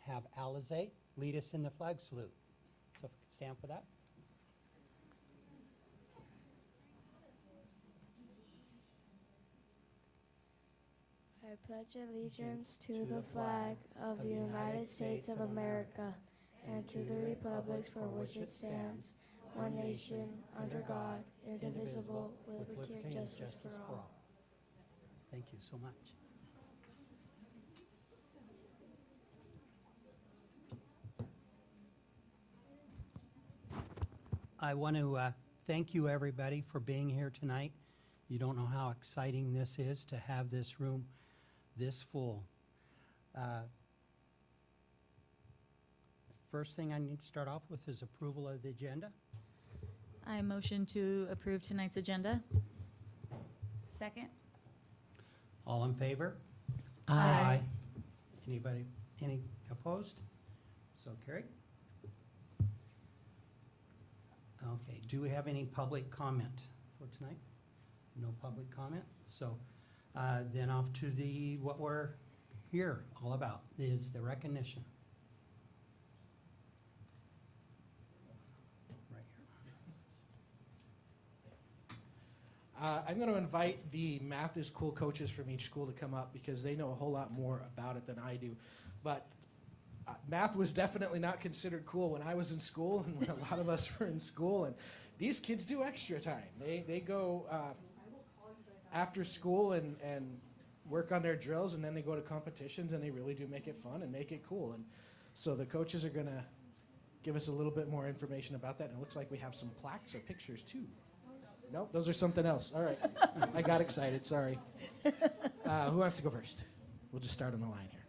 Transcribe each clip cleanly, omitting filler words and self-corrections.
have Alizé lead us in the flag salute. So if we could stand for that. I pledge allegiance to the flag of the United States of America and to the republics for which it stands, one nation, under God, indivisible, with liberty and justice for all. Thank you so much. I want to thank you, everybody, for being here tonight. You don't know how exciting this is to have this room this full. First thing I need to start off with is approval of the agenda. I motion to approve tonight's agenda. Second. All in favor? Aye. Anybody, any opposed? So carried. Okay, do we have any public comment for tonight? No public comment, so then off to what we're here all about is the recognition. Right here. I'm going to invite the Math is Cool coaches from each school to come up because they know a whole lot more about it than I do. But math was definitely not considered cool when I was in school and when a lot of us were in school. And these kids do extra time. They go after school and work on their drills, and then they go to competitions, and they really do make it fun and make it cool. And so the coaches are going to give us a little bit more information about that. And it looks like we have some plaques or pictures too. Nope, those are something else. All right. I got excited. Sorry. Who wants to go first? We'll just start on the line here.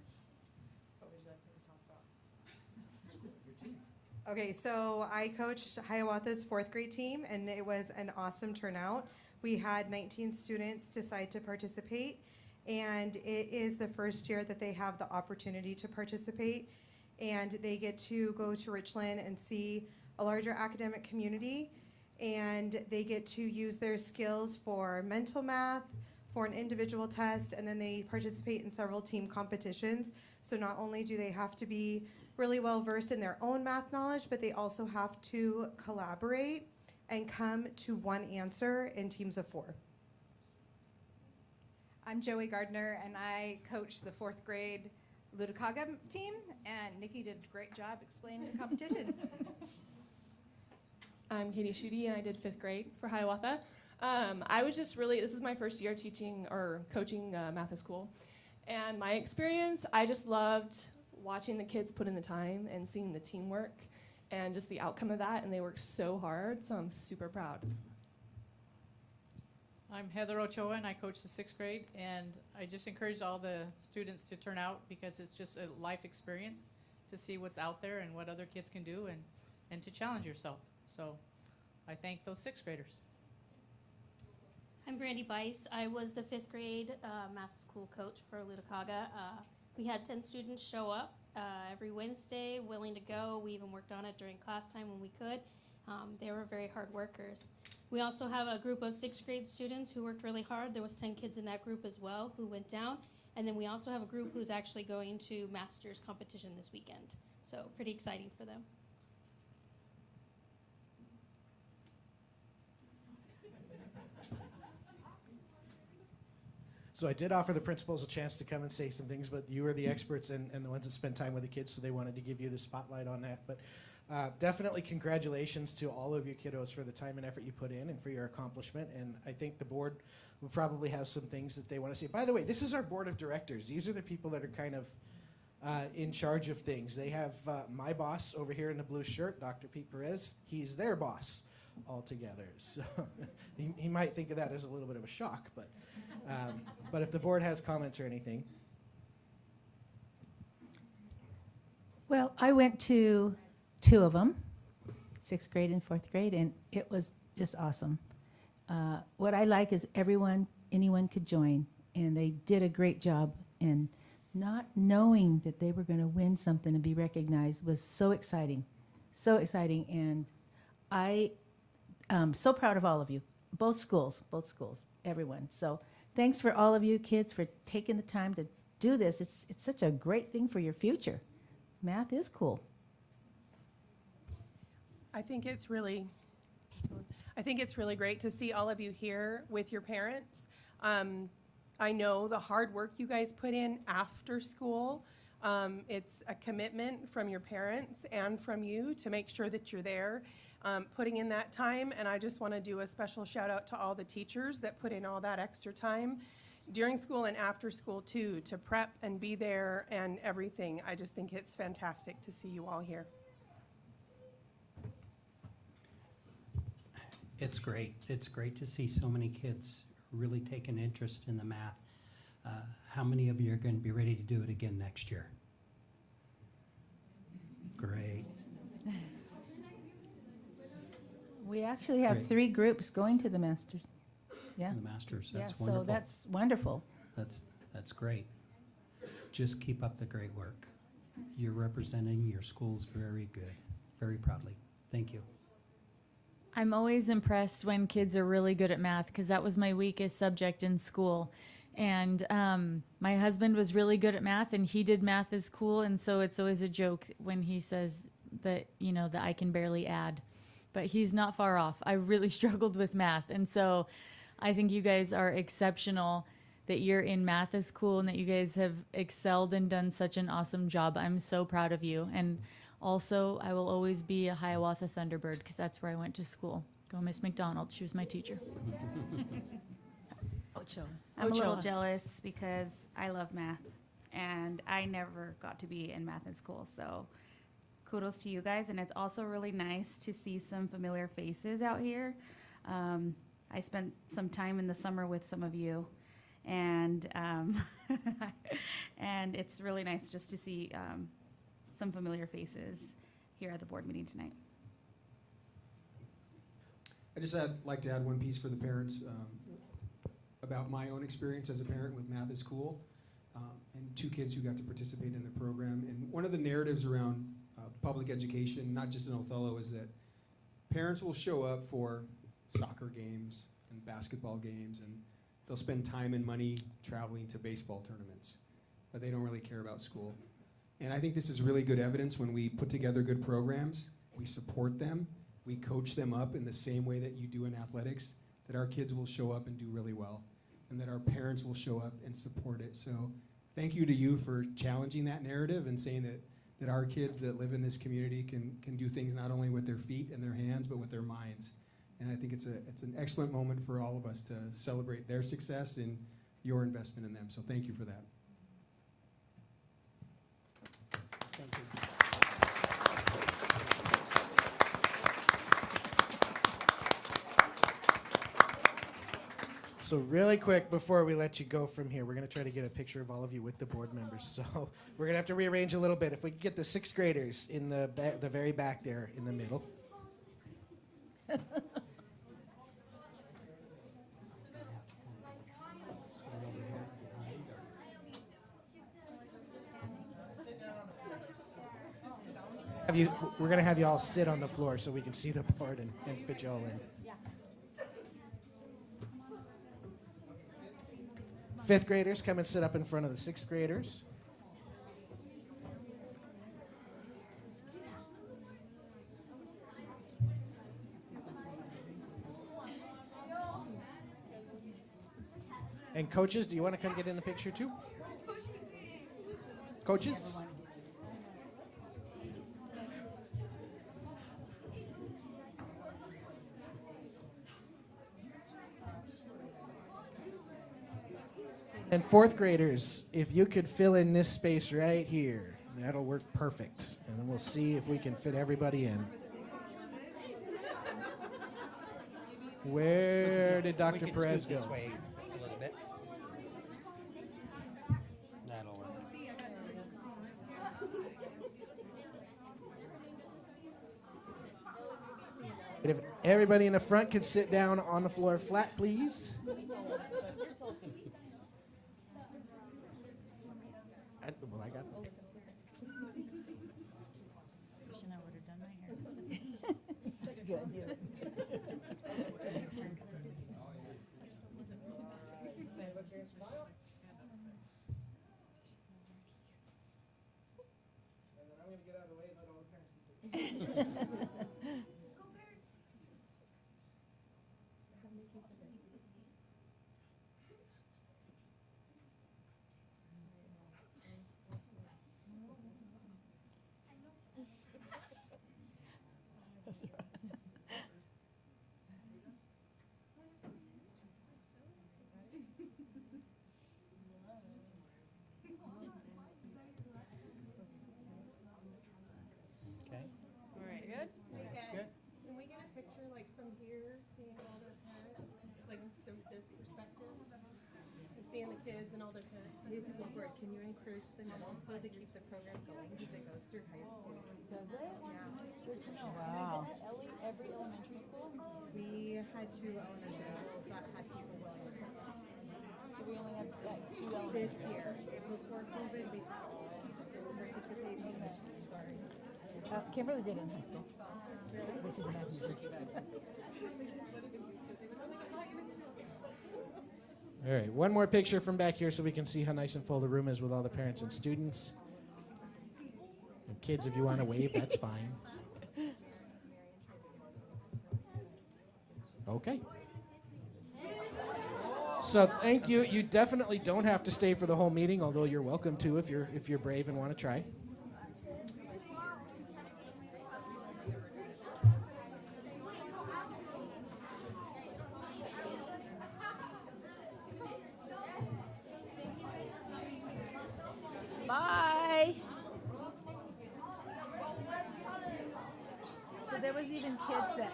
Okay, so I coached Hiawatha's 4th grade team, and it was an awesome turnout. We had 19 students decide to participate, and it is the first year that they have the opportunity to participate, and they get to go to Richland and see a larger academic community, and they get to use their skills for mental math, for an individual test, and then they participate in several team competitions. So not only do they have to be really well versed in their own math knowledge, but they also have to collaborate and come to one answer in teams of 4. I'm Joey Gardner, and I coach the 4th grade Ludokaga team, and Nikki did a great job explaining the competition. I'm Katie Schutte, and I did 5th grade for Hiawatha. This is my first year teaching or coaching Math is Cool. And my experience, I just loved watching the kids put in the time and seeing the teamwork and just the outcome of that, and they worked so hard, so I'm super proud. I'm Heather Ochoa, and I coach the 6th grade, and I just encourage all the students to turn out because it's just a life experience to see what's out there and what other kids can do and to challenge yourself. So I thank those 6th graders. I'm Brandy Bice. I was the 5th grade math school coach for Ludokaga. We had 10 students show up every Wednesday, willing to go. We even worked on it during class time when we could. They were very hard workers. We also have a group of 6th grade students who worked really hard. There was 10 kids in that group as well who went down. And then we also have a group who's actually going to Masters competition this weekend. So pretty exciting for them. So I did offer the principals a chance to come and say some things, but you are the experts and the ones that spend time with the kids, so they wanted to give you the spotlight on that. But definitely congratulations to all of you kiddos for the time and effort you put in and for your accomplishment. And I think the board will probably have some things that they want to say. By the way, this is our board of directors. These are the people that are kind of in charge of things. They have my boss over here in the blue shirt, Dr. Pete Perez. He's their boss altogether. So he might think of that as a little bit of a shock, but if the board has comments or anything. Well, I went to 2 of them, 6th grade and 4th grade, and it was just awesome. What I like is anyone could join, and they did a great job. And not knowing that they were going to win something and be recognized was so exciting, and I am so proud of all of you, both schools, everyone. So thanks for all of you kids for taking the time to do this. It's such a great thing for your future. math is cool. I think it's really great to see all of you here with your parents. I know the hard work you guys put in after school. It's a commitment from your parents and from you to make sure that you're there, putting in that time. And I just want to do a special shout out to all the teachers that put in all that extra time during school and after school too, to prep and be there and everything. I just think it's fantastic to see you all here. It's great. It's great to see so many kids really take an interest in the math. How many of you are going to be ready to do it again next year? Great. We actually have Great. 3 groups going to the Masters. Yeah. The Masters, Yeah, that's wonderful. so that's wonderful. That's great. Just keep up the great work. You're representing your schools very good, very proudly. Thank you. I'm always impressed when kids are really good at math because that was my weakest subject in school. And my husband was really good at math and he did math as cool. And so it's always a joke when he says that, you know, that I can barely add. But he's not far off. I really struggled with math. And so I think you guys are exceptional that you're in math as cool and that you guys have excelled and done such an awesome job. I'm so proud of you. And also, I will always be a Hiawatha Thunderbird because that's where I went to school. Go Miss McDonald. She was my teacher. Ocho. I'm a little Ochoa. jealous because I love math and I never got to be in math in school. So kudos to you guys. And it's also really nice to see some familiar faces out here. I spent some time in the summer with some of you and and it's really nice just to see some familiar faces here at the board meeting tonight. I just like to add one piece for the parents about my own experience as a parent with Math is Cool, and 2 kids who got to participate in the program. And one of the narratives around public education, not just in Othello, is that parents will show up for soccer games and basketball games, and they'll spend time and money traveling to baseball tournaments, but they don't really care about school. And I think this is really good evidence when we put together good programs, we support them, we coach them up in the same way that you do in athletics, that our kids will show up and do really well, and that our parents will show up and support it. So thank you to you for challenging that narrative and saying that our kids that live in this community can do things not only with their feet and their hands, but with their minds. And I think it's an excellent moment for all of us to celebrate their success and your investment in them. So thank you for that. Thank you. So really quick, before we let you go from here, we're going to try to get a picture of all of you with the board members. So we're going to have to rearrange a little bit. If we could get the 6th graders in the very back there in the middle. We're going to have you all sit on the floor so we can see the board and fit you all in. 5th graders, come and sit up in front of the 6th graders. And coaches, do you want to come get in the picture too? Coaches? And 4th graders, if you could fill in this space right here, that'll work perfect. And then we'll see if we can fit everybody in. Where did Dr. Perez go? This way a little bit. That'll work. But if everybody in the front could sit down on the floor flat, please. I got that. Wish I would have done my hair. Good. going to get out of the way and let all the parents do pictures. Okay, All right, good. that's good. Can we get a picture like from here, seeing all their parents, like from this perspective? And seeing the kids and all their parents. Hey, school board, can you encourage the middle school to keep the program going because it goes through high school? Does it? Yeah. Good to know. Wow. Is that every elementary school? We had 2 elementary schools that had people willing to come. So we only have like 2 elementary. This year, before COVID, we had all schools participating. Sorry. Kimberly did in high school, which is amazing. All right, one more picture from back here so we can see how nice and full the room is with all the parents and students. And kids, if you want to wave, that's fine. Okay. So thank you. You definitely don't have to stay for the whole meeting, although you're welcome to if you're brave and want to try. Bye. So there was even kids that,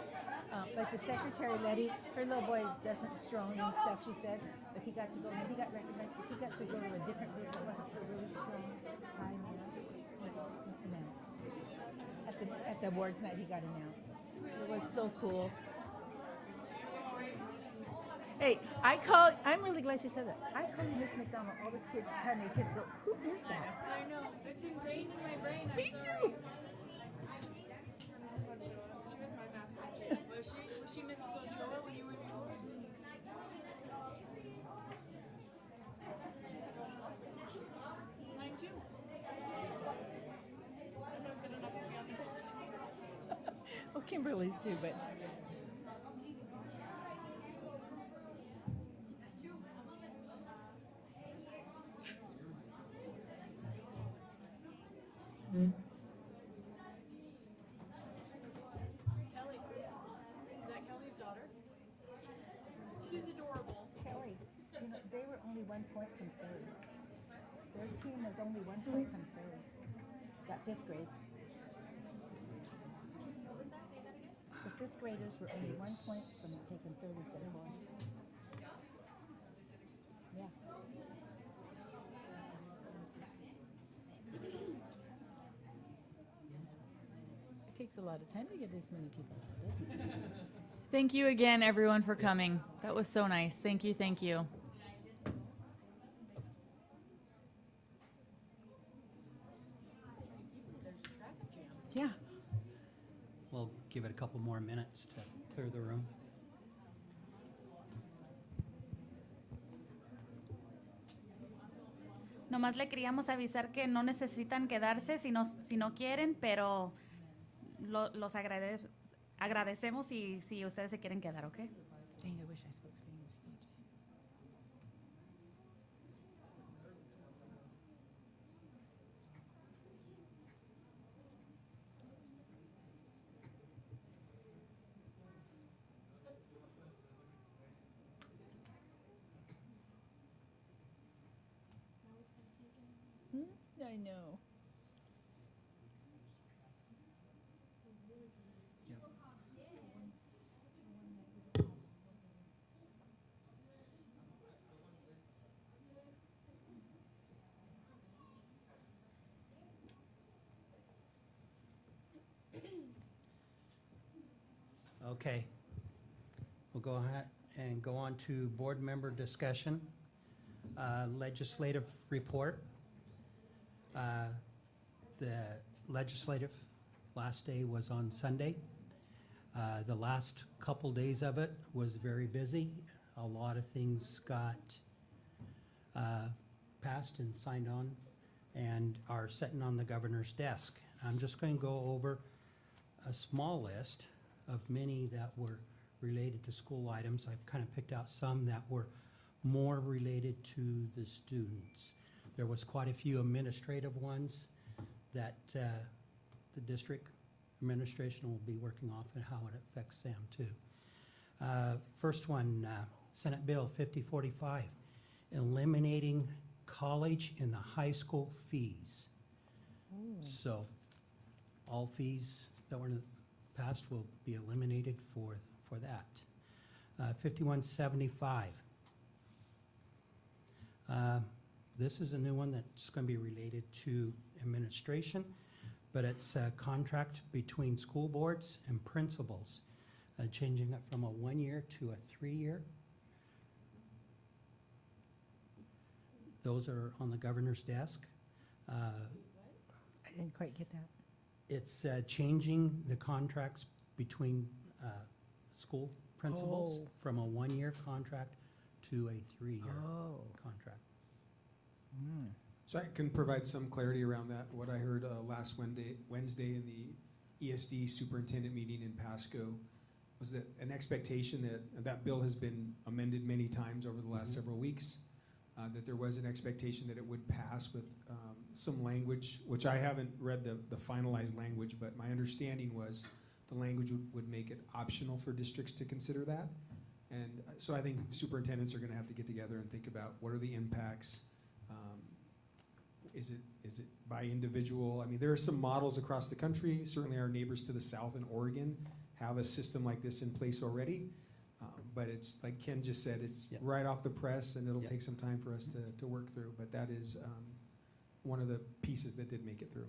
like the secretary Letty, her little boy doesn't strong and stuff, she said, but he got to go, he got recognized because he got to go to a different group that wasn't for really strong high announced. At the awards night, he got announced. It was so cool. Hey, I'm really glad you said that. I call you Miss McDonald. All the kids, tiny kids go, who is that? I know. It's ingrained in my brain. Me too. She was my math teacher. Was she Mrs. Ochoa when you were in school? Mine too. I'm not good enough to be on the list. Oh, Kimberly's too, but. Kelly. Is that Kelly's daughter? She's adorable. Kelly, you know, they were only 1 point from third. Their team was only 1 point from third. That 5th grade. The 5th graders were only 1 point from taking third instead of 4. Yeah. It takes a lot of time to get this many people, doesn't it? Thank you again, everyone, for coming. That was so nice. Thank you, thank you. Yeah. We'll give it a couple more minutes to clear the room. Nomás le queríamos avisar que no necesitan quedarse si no quieren, pero los agradecemos si ustedes se quieren quedar, ¿ok? Dang, I wish I spoke Spanish. I know. Okay. We'll go ahead and go on to board member discussion. Legislative report. The legislative last day was on Sunday. The last couple days of it was very busy. A lot of things got passed and signed on and are sitting on the governor's desk. I'm just going to go over a small list of many that were related to school items. I've kind of picked out some that were more related to the students. There was quite a few administrative ones that the district administration will be working off and how it affects them too. First one, Senate Bill 5045, eliminating college and the high school fees. So all fees that were in the past will be eliminated for that. 5175. This is a new one that's going to be related to administration, but it's a contract between school boards and principals, changing it from a 1-year to a 3-year. Those are on the governor's desk. I didn't quite get that. It's changing the contracts between school principals from a 1-year contract to a 3-year contract. So I can provide some clarity around that. What I heard last Wednesday in the ESD superintendent meeting in Pasco was that an expectation that that bill has been amended many times over the last several weeks, that there was an expectation that it would pass with some language, which I haven't read the finalized language, but my understanding was the language would make it optional for districts to consider that. And so I think superintendents are going to have to get together and think about what are the impacts. Is it by individual? I mean, there are some models across the country. Certainly our neighbors to the south in Oregon have a system like this in place already. But it's, like Ken just said, it's right off the press, and it'll take some time for us to work through. But that is one of the pieces that did make it through.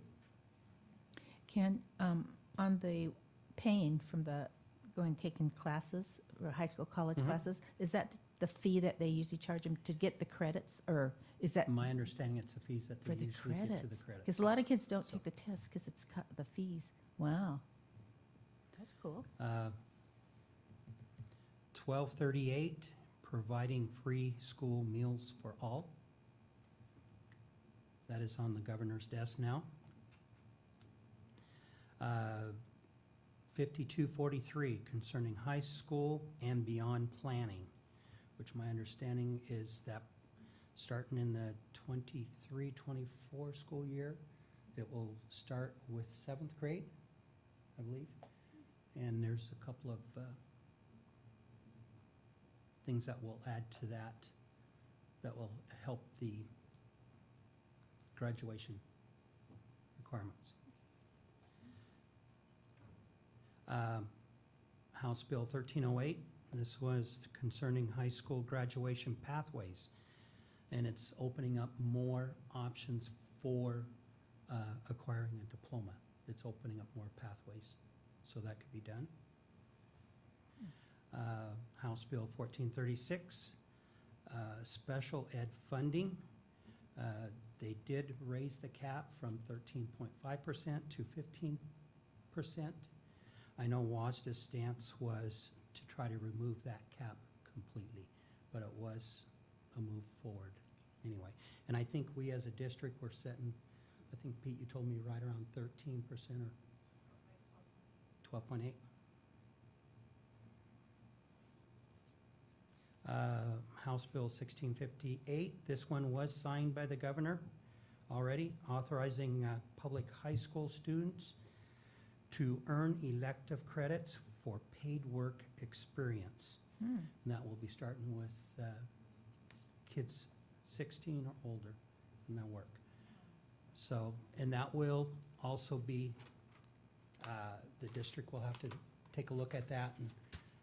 Ken, on the paying from the taking classes, or high school, college classes, is that the fee that they usually charge them to get the credits, or is that My understanding, it's the fees that they for the usually get to the credits? credits. Because a lot of kids don't take the test because it's the fees. Wow, that's cool. 1238, providing free school meals for all. That is on the governor's desk now. 5243, concerning high school and beyond planning, which my understanding is that starting in the 23-24 school year, it will start with 7th grade, I believe. And there's a couple of things that will add to that will help the graduation requirements. House Bill 1308, this was concerning high school graduation pathways, and it's opening up more options for acquiring a diploma. It's opening up more pathways, so that could be done. House Bill 1436, special ed funding. They did raise the cap from 13.5% to 15%. I know WASDA's stance was to try to remove that cap completely, but it was a move forward anyway. And I think we as a district were setting, I think Pete, you told me right around 13% or 12.8. House Bill 1658, this one was signed by the governor already, authorizing public high school students to earn elective credits for paid work experience. And that will be starting with kids 16 or older in their work. So, and that will also be, the district will have to take a look at that and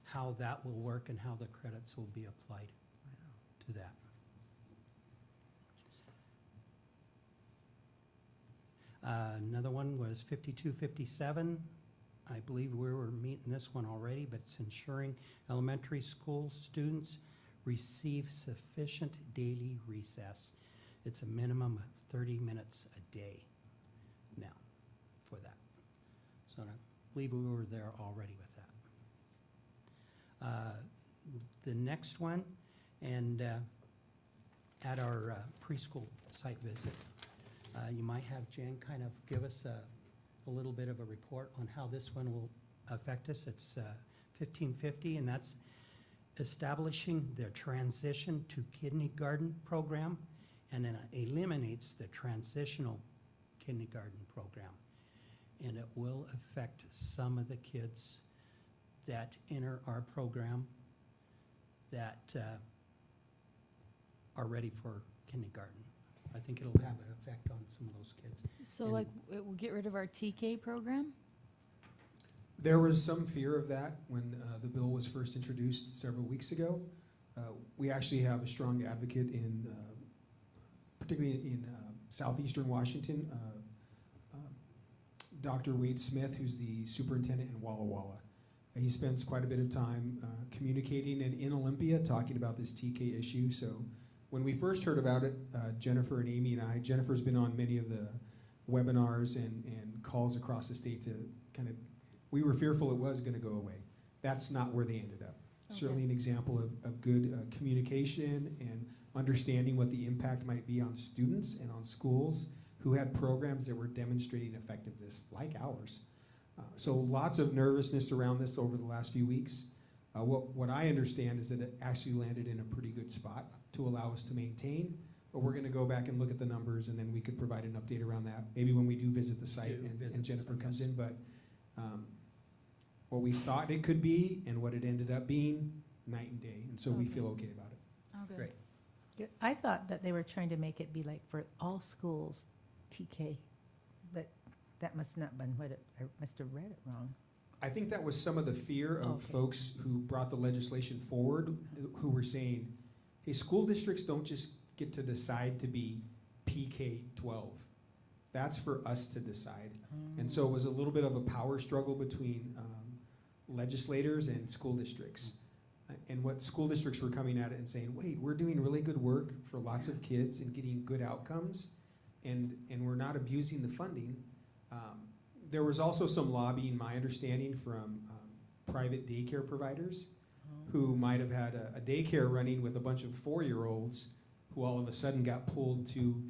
how that will work and how the credits will be applied to that. Another one was 5257. I believe we were meeting this one already, but it's ensuring elementary school students receive sufficient daily recess. It's a minimum of 30 minutes a day now for that. So I believe we were there already with that. The next one, and at our preschool site visit, you might have Jen kind of give us a little bit of a report on how this one will affect us. It's 1550, and that's establishing the transition to kindergarten program, and then it eliminates the transitional kindergarten program. And it will affect some of the kids that enter our program that are ready for kindergarten. I think it'll have an effect on some of those kids. So And- like, it will get rid of our TK program? There was some fear of that when the bill was first introduced several weeks ago. We actually have a strong advocate in, particularly in southeastern Washington, Dr. Wade Smith, who's the superintendent in Walla Walla. He spends quite a bit of time communicating and in Olympia talking about this TK issue. So when we first heard about it, Jennifer and Amy and I, Jennifer's been on many of the webinars and calls across the state to kind of, we were fearful it was going to go away. That's not where they ended up. Okay. Certainly an example of good communication and understanding what the impact might be on students and on schools who had programs that were demonstrating effectiveness like ours. So lots of nervousness around this over the last few weeks. What I understand is that it actually landed in a pretty good spot to allow us to maintain, but we're going to go back and look at the numbers, and then we could provide an update around that, maybe when we do visit the site and Jennifer comes in. But what we thought it could be and what it ended up being, night and day, and so we feel okay about it. Oh, good. Great. Good. I thought that they were trying to make it be like for all schools, TK, but that must not been what it, I must have read it wrong. I think that was some of the fear of Okay. folks who brought the legislation forward, who were saying, hey, school districts don't just get to decide to be PK-12. That's for us to decide. And so it was a little bit of a power struggle between legislators and school districts. And what school districts were coming at it and saying, wait, we're doing really good work for lots of kids and getting good outcomes, and we're not abusing the funding. There was also some lobbying, my understanding, from private daycare providers who might have had a daycare running with a bunch of 4-year-olds who all of a sudden got pulled to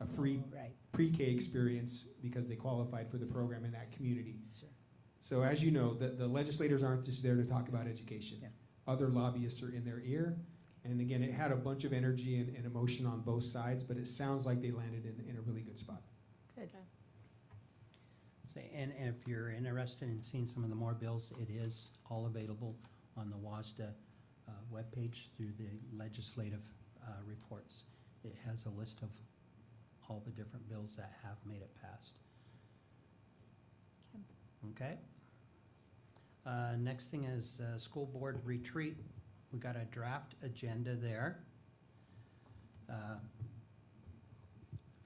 a free Right. pre-K experience because they qualified for the program in that community. Sure. So as you know, the legislators aren't just there to talk about education. Yeah. Other lobbyists are in their ear. And again, it had a bunch of energy and emotion on both sides, but it sounds like they landed in a really good spot. Good. And if you're interested in seeing some of the more bills, it is all available on the WASDA webpage through the legislative reports. It has a list of all the different bills that have made it past. Okay. Next thing is school board retreat. We got a draft agenda there.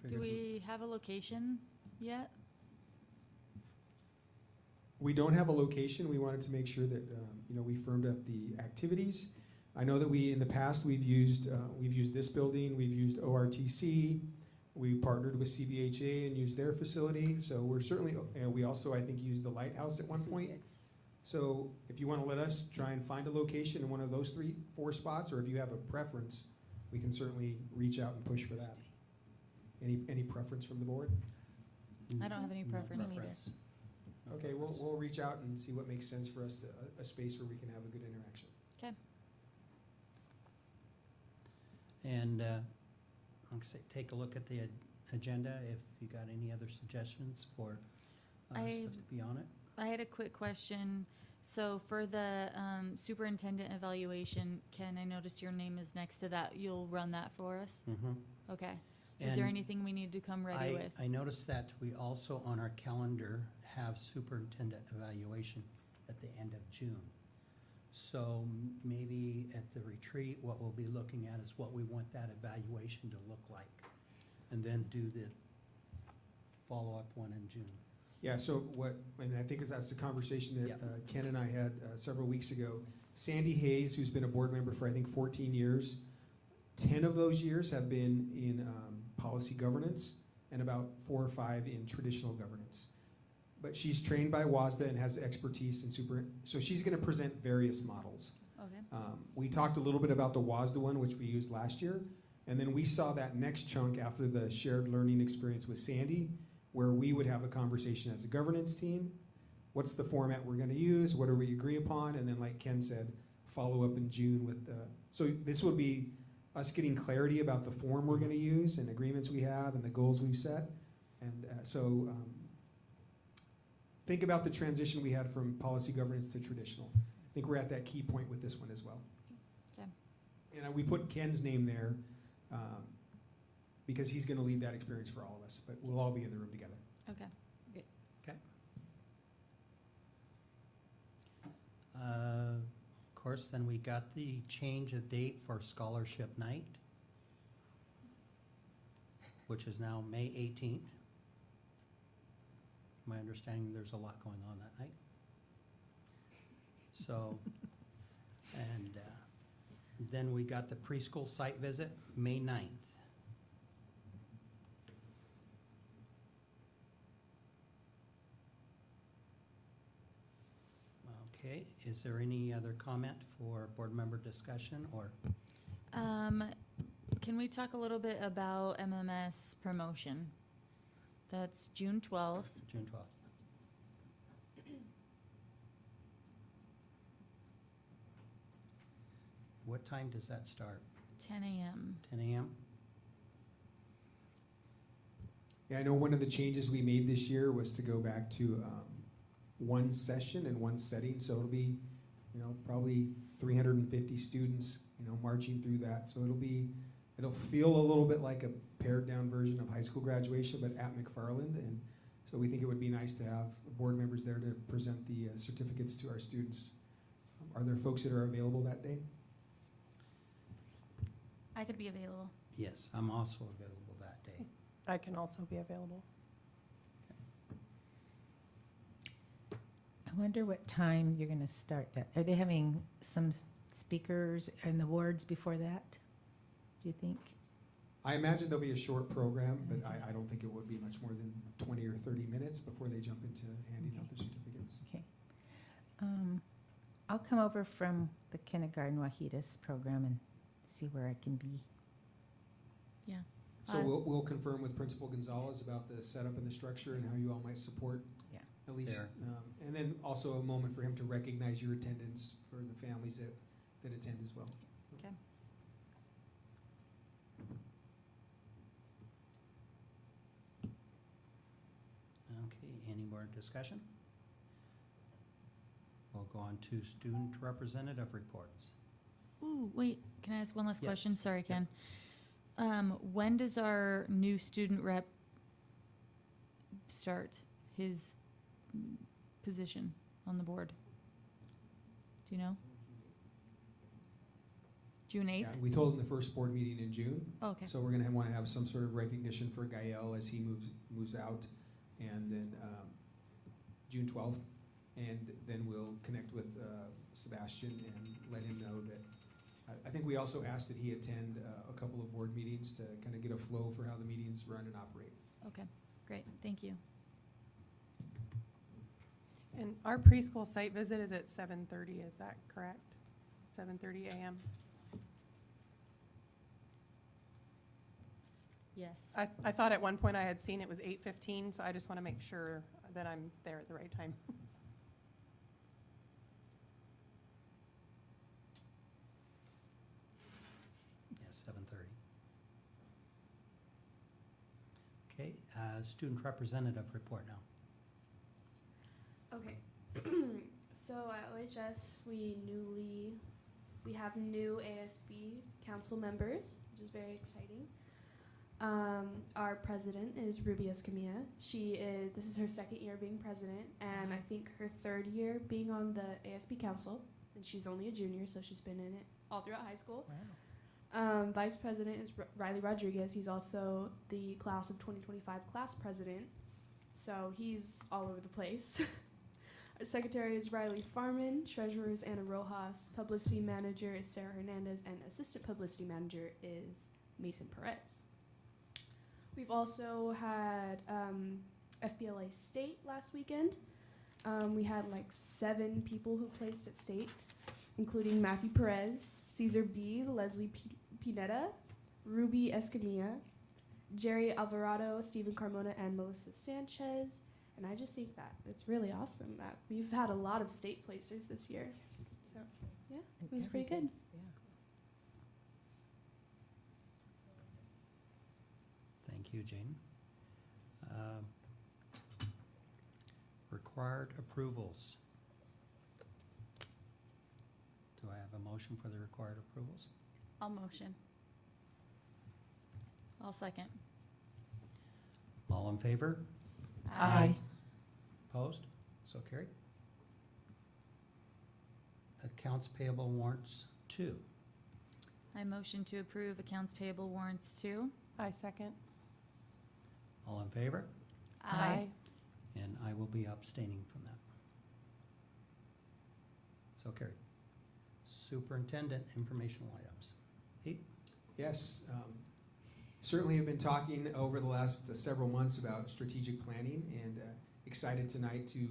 Do we have a location yet? We don't have a location. We wanted to make sure that we firmed up the activities. I know that in the past we've used this building. We've used ORTC. We partnered with CBHA and used their facility. So we're certainly. We also, I think, used the Lighthouse at one point. So if you want to let us try and find a location in one of those 3-4 spots, or if you have a preference, we can certainly reach out and push for that. Any preference from the board? I don't have any No preference. Okay, we'll reach out and see what makes sense for us, a space where we can have a good interaction. Okay. And like I say, take a look at the agenda if you got any other suggestions for us to be on it. I had a quick question. So for the superintendent evaluation, Ken, I noticed your name is next to that. You'll run that for us? Okay. Is there And anything we need to come ready with? I noticed that we also on our calendar have superintendent evaluation at the end of June. So maybe at the retreat, what we'll be looking at is what we want that evaluation to look like. And then do the follow-up one in June. Yeah, so and I think that's the conversation that Yep. Ken and I had several weeks ago. Sandy Hayes, who's been a board member for I think 14 years, 10 of those years have been in policy governance and about 4 or 5 in traditional governance. But she's trained by WASDA and has expertise in so she's going to present various models. Okay. We talked a little bit about the WASDA one, which we used last year, and then we saw that next chunk after the shared learning experience with Sandy, where we would have a conversation as a governance team. What's the format we're going to use? What do we agree upon? And then, like Ken said, follow up in June with the. So this would be us getting clarity about the form we're going to use and agreements we have and the goals we've set. And think about the transition we had from policy governance to traditional. I think we're at that key point with this one as well. Okay. And we put Ken's name there because he's going to lead that experience for all of us, but we'll all be in the room together. Okay. Okay. Of course, then we got the change of date for scholarship night, which is now May 18th. My understanding, there's a lot going on that night. So, and then we got the preschool site visit, May 9th. Okay, is there any other comment for board member discussion or? Can we talk a little bit about MMS promotion? That's June 12th. June 12th. What time does that start? 10 a.m. 10 a.m.? Yeah, I know one of the changes we made this year was to go back to one session and one setting, so it'll be, probably 350 students, marching through that. So it'll feel a little bit like a pared down version of high school graduation, but at McFarland. And so we think it would be nice to have board members there to present the certificates to our students. Are there folks that are available that day? I could be available. Yes, I'm also available that day. I can also be available. I wonder what time you're going to start that. Are they having some speakers in the wards before that, do you think? I imagine there'll be a short program, but I don't think it would be much more than 20 or 30 minutes before they jump into handing out the certificates. Okay. I'll come over from the kindergarten Wajitas program and see where I can be. Yeah. So we'll confirm with Principal Gonzalez about the setup and the structure and how you all might support. Yeah. At least, There. and then also a moment for him to recognize your attendance for the families that attend as well. Okay. Okay, any more discussion? We'll go on to student representative reports. Ooh, wait, can I ask one last Yes. question? Sorry, Ken. When does our new student rep start his position on the board? Do you know? June 8th? Yeah, we told him the first board meeting in June. Oh, okay. So we're going to want to have some sort of recognition for Gael as he moves out, and then June 12th, and then we'll connect with Sebastian and let him know that. I think we also asked that he attend a couple of board meetings to kind of get a flow for how the meetings run and operate. Okay, great, thank you. And our preschool site visit is at 7:30, is that correct? 7:30 a.m.? Yes. I thought at one point I had seen it was 8:15, so I just want to make sure that I'm there at the right time. Yes, 7:30. Okay, student representative report now. Okay. So at OHS, we have new ASB council members, which is very exciting. Our president is Ruby Escamilla. This is her second year being president, and I think her third year being on the ASB council. And she's only a junior, so she's been in it all throughout high school. Wow. Vice president is Riley Rodriguez. He's also the class of 2025 class president, so he's all over the place. Our secretary is Riley Farman. Treasurer is Anna Rojas. Publicity manager is Sarah Hernandez, and assistant publicity manager is Mason Perez. We've also had FBLA State last weekend. We had like 7 people who placed at state, including Matthew Perez, Cesar B., Leslie Pineda, Ruby Escamilla, Jerry Alvarado, Stephen Carmona, and Melissa Sanchez. And I just think that it's really awesome that we've had a lot of state placers this year. So, yeah, it was pretty good. Thank you, Jane. Required approvals. Do I have a motion for the required approvals? I'll motion. I'll second. All in favor? Aye. Opposed? So carried. Accounts payable warrants 2. I motion to approve accounts payable warrants 2. I second. All in favor? Aye. And I will be abstaining from that. So carried. Superintendent informational items. Pete? Yes, certainly have been talking over the last several months about strategic planning, and excited tonight to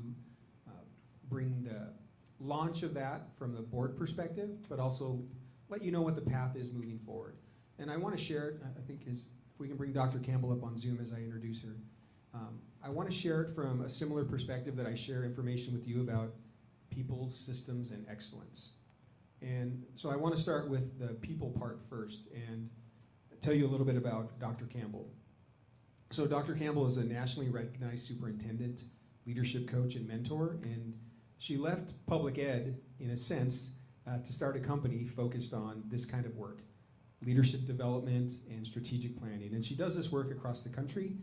bring the launch of that from the board perspective, but also let you know what the path is moving forward. And I want to share it, I think, if we can bring Dr. Campbell up on Zoom as I introduce her. I want to share it from a similar perspective that I share information with you about people, systems, and excellence. And so I want to start with the people part first and tell you a little bit about Dr. Campbell. So Dr. Campbell is a nationally recognized superintendent, leadership coach, and mentor, and she left public ed, in a sense, to start a company focused on this kind of work, leadership development and strategic planning. And she does this work across the country,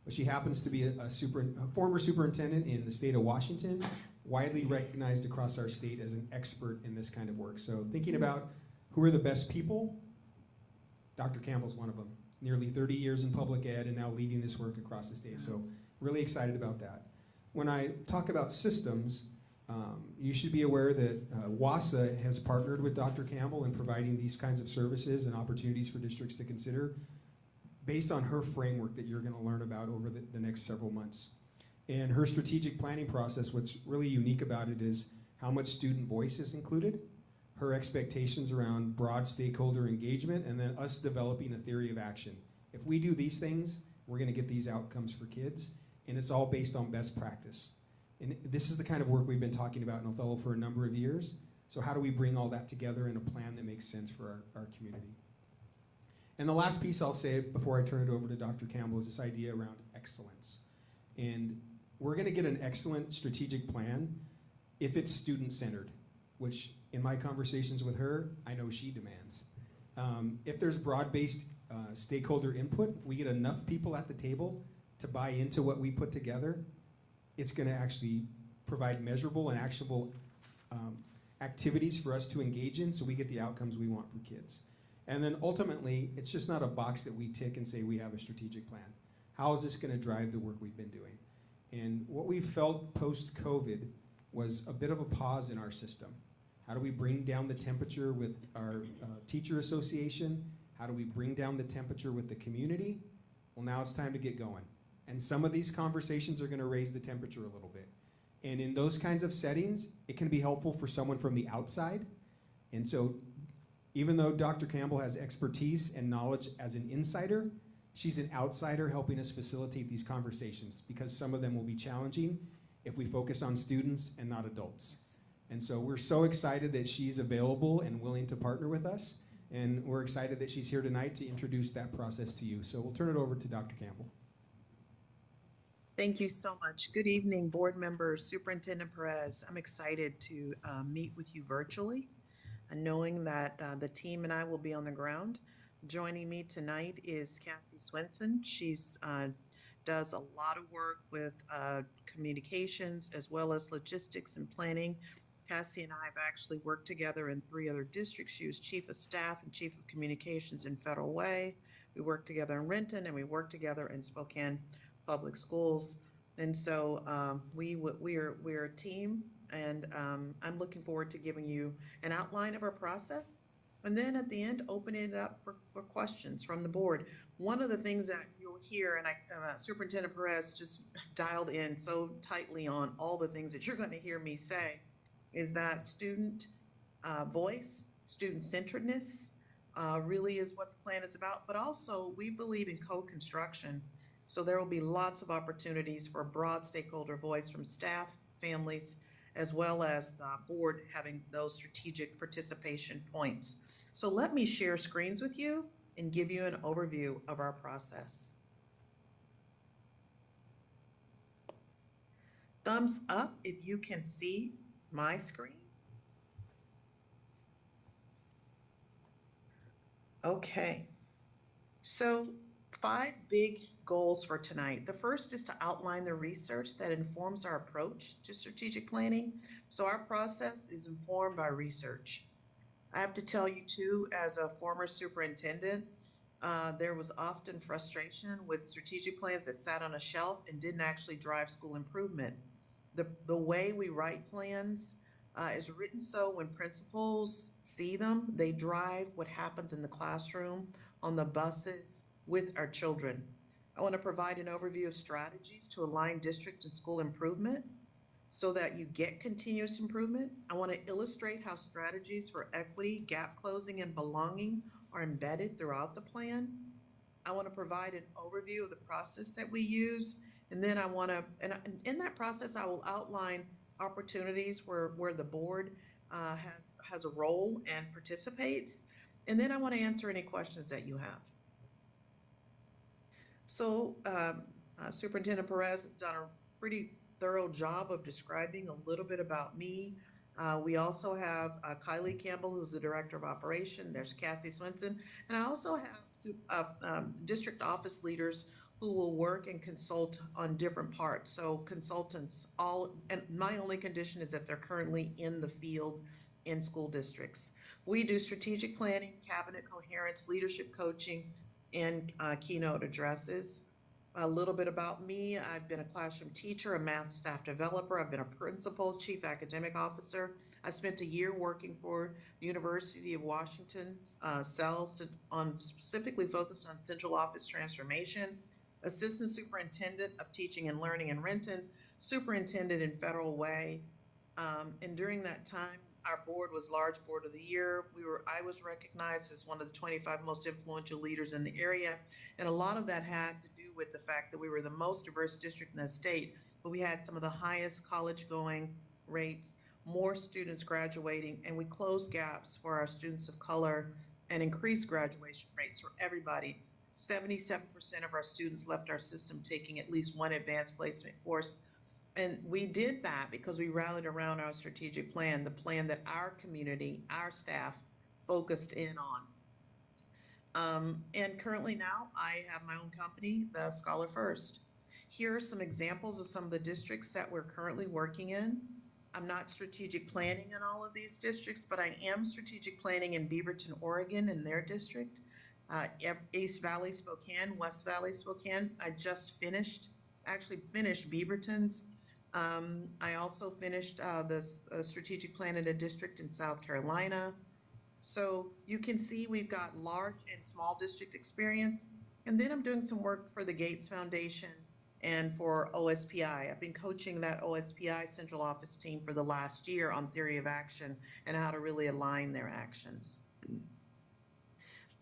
but she happens to be a former superintendent in the state of Washington, widely recognized across our state as an expert in this kind of work. So thinking about who are the best people, Dr. Campbell's one of them. Nearly 30 years in public ed and now leading this work across the state. So really excited about that. When I talk about systems, you should be aware that WASA has partnered with Dr. Campbell in providing these kinds of services and opportunities for districts to consider based on her framework that you're going to learn about over the next several months. And her strategic planning process, what's really unique about it is how much student voice is included, her expectations around broad stakeholder engagement, and then us developing a theory of action. If we do these things, we're going to get these outcomes for kids, and it's all based on best practice. And this is the kind of work we've been talking about in Othello for a number of years. So how do we bring all that together in a plan that makes sense for our community? And the last piece I'll say before I turn it over to Dr. Campbell is this idea around excellence. And we're going to get an excellent strategic plan if it's student-centered, which in my conversations with her, I know she demands. If there's broad-based stakeholder input, if we get enough people at the table to buy into what we put together, it's going to actually provide measurable and actionable activities for us to engage in so we get the outcomes we want from kids. And then ultimately, it's just not a box that we tick and say we have a strategic plan. How is this going to drive the work we've been doing? And what we felt post-COVID was a bit of a pause in our system. How do we bring down the temperature with our teacher association? How do we bring down the temperature with the community? Well, now it's time to get going. And some of these conversations are going to raise the temperature a little bit. And in those kinds of settings, it can be helpful for someone from the outside. And so even though Dr. Campbell has expertise and knowledge as an insider, she's an outsider helping us facilitate these conversations because some of them will be challenging if we focus on students and not adults. And so we're so excited that she's available and willing to partner with us. And we're excited that she's here tonight to introduce that process to you. So we'll turn it over to Dr. Campbell. Thank you so much. Good evening, board members, Superintendent Perez. I'm excited to meet with you virtually, and knowing that the team and I will be on the ground. Joining me tonight is Cassie Swenson. She's does a lot of work with communications as well as logistics and planning. Cassie and I have actually worked together in 3 other districts. She was chief of staff and chief of communications in Federal Way. We worked together in Renton, and we worked together in Spokane Public Schools. And so we're a team, and I'm looking forward to giving you an outline of our process. And then at the end, opening it up for questions from the board. One of the things that you'll hear, and Superintendent Perez just dialed in so tightly on all the things that you're going to hear me say, is that student voice, student-centeredness, really is what the plan is about. But also, we believe in co-construction. So there will be lots of opportunities for a broad stakeholder voice from staff, families, as well as the board having those strategic participation points. So let me share screens with you and give you an overview of our process. Thumbs up if you can see my screen. Okay, so 5 big goals for tonight. The first is to outline the research that informs our approach to strategic planning. So our process is informed by research. I have to tell you too, as a former superintendent, there was often frustration with strategic plans that sat on a shelf and didn't actually drive school improvement. The way we write plans is written so when principals see them, they drive what happens in the classroom, on the buses, with our children. I want to provide an overview of strategies to align district and school improvement so that you get continuous improvement. I want to illustrate how strategies for equity, gap closing, and belonging are embedded throughout the plan. I want to provide an overview of the process that we use. And then I want to, and in that process, I will outline opportunities where the board has a role and participates. And then I want to answer any questions that you have. So Superintendent Perez has done a pretty thorough job of describing a little bit about me. We also have Kylie Campbell, who's the Director of Operation. There's Cassie Swenson. And I also have district office leaders who will work and consult on different parts. So consultants, and my only condition is that they're currently in the field in school districts. We do strategic planning, cabinet coherence, leadership coaching, and keynote addresses. A little bit about me: I've been a classroom teacher, a math staff developer, I've been a principal, chief academic officer. I spent a year working for the University of Washington's cells specifically focused on central office transformation, assistant superintendent of teaching and learning in Renton, superintendent in Federal Way. And during that time, our board was Large Board of the Year. I was recognized as one of the 25 most influential leaders in the area. And a lot of that had to do with the fact that we were the most diverse district in the state, but we had some of the highest college going rates, more students graduating, and we closed gaps for our students of color and increased graduation rates for everybody. 77% of our students left our system taking at least one advanced placement course. And we did that because we rallied around our strategic plan, the plan that our community, our staff focused in on. And currently now I have my own company, the Scholar First. Here are some examples of some of the districts that we're currently working in. I'm not strategic planning in all of these districts, but I am strategic planning in Beaverton, Oregon, in their district. East Valley, Spokane, West Valley, Spokane. I just finished Beaverton's. I also finished this strategic plan in a district in South Carolina. So you can see we've got large and small district experience. And then I'm doing some work for the Gates Foundation and for OSPI. I've been coaching that OSPI central office team for the last year on theory of action and how to really align their actions.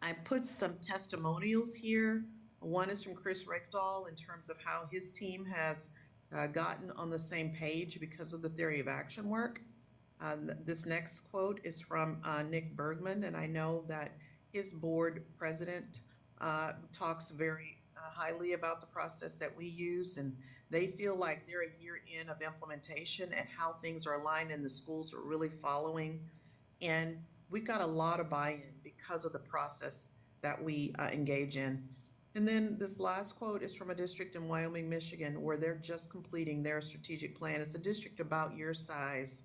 I put some testimonials here. One is from Chris Reckdahl in terms of how his team has gotten on the same page because of the theory of action work. This next quote is from Nick Bergman, and I know that his board president talks very highly about the process that we use, and they feel like they're a year in of implementation and how things are aligned and the schools are really following. And we've got a lot of buy-in because of the process that we engage in. And then this last quote is from a district in Wyoming, Michigan, where they're just completing their strategic plan. It's a district about your size.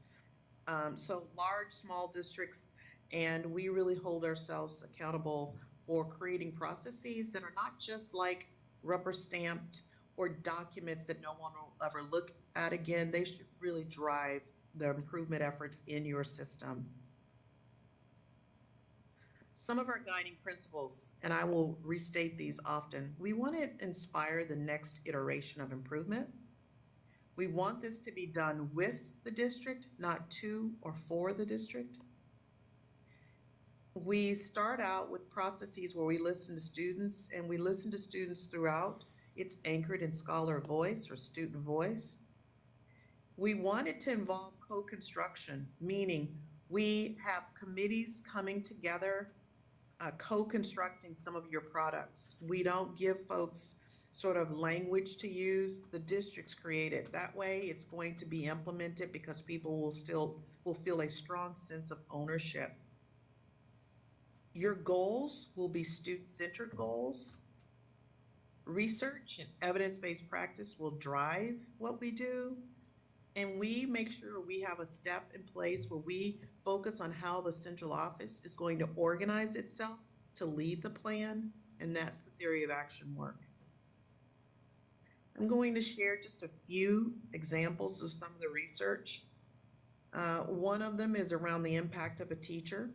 So large, small districts, and we really hold ourselves accountable for creating processes that are not just like rubber stamped or documents that no one will ever look at again. They should really drive the improvement efforts in your system. Some of our guiding principles, and I will restate these often. We want to inspire the next iteration of improvement. We want this to be done with the district, not to or for the district. We start out with processes where we listen to students, and we listen to students throughout. It's anchored in scholar voice or student voice. We wanted to involve co-construction, meaning we have committees coming together, co-constructing some of your products. We don't give folks sort of language to use. The districts create it. That way it's going to be implemented because people will feel a strong sense of ownership. Your goals will be student-centered goals. Research and evidence-based practice will drive what we do. And we make sure we have a step in place where we focus on how the central office is going to organize itself to lead the plan, and that's the theory of action work. I'm going to share just a few examples of some of the research. One of them is around the impact of a teacher.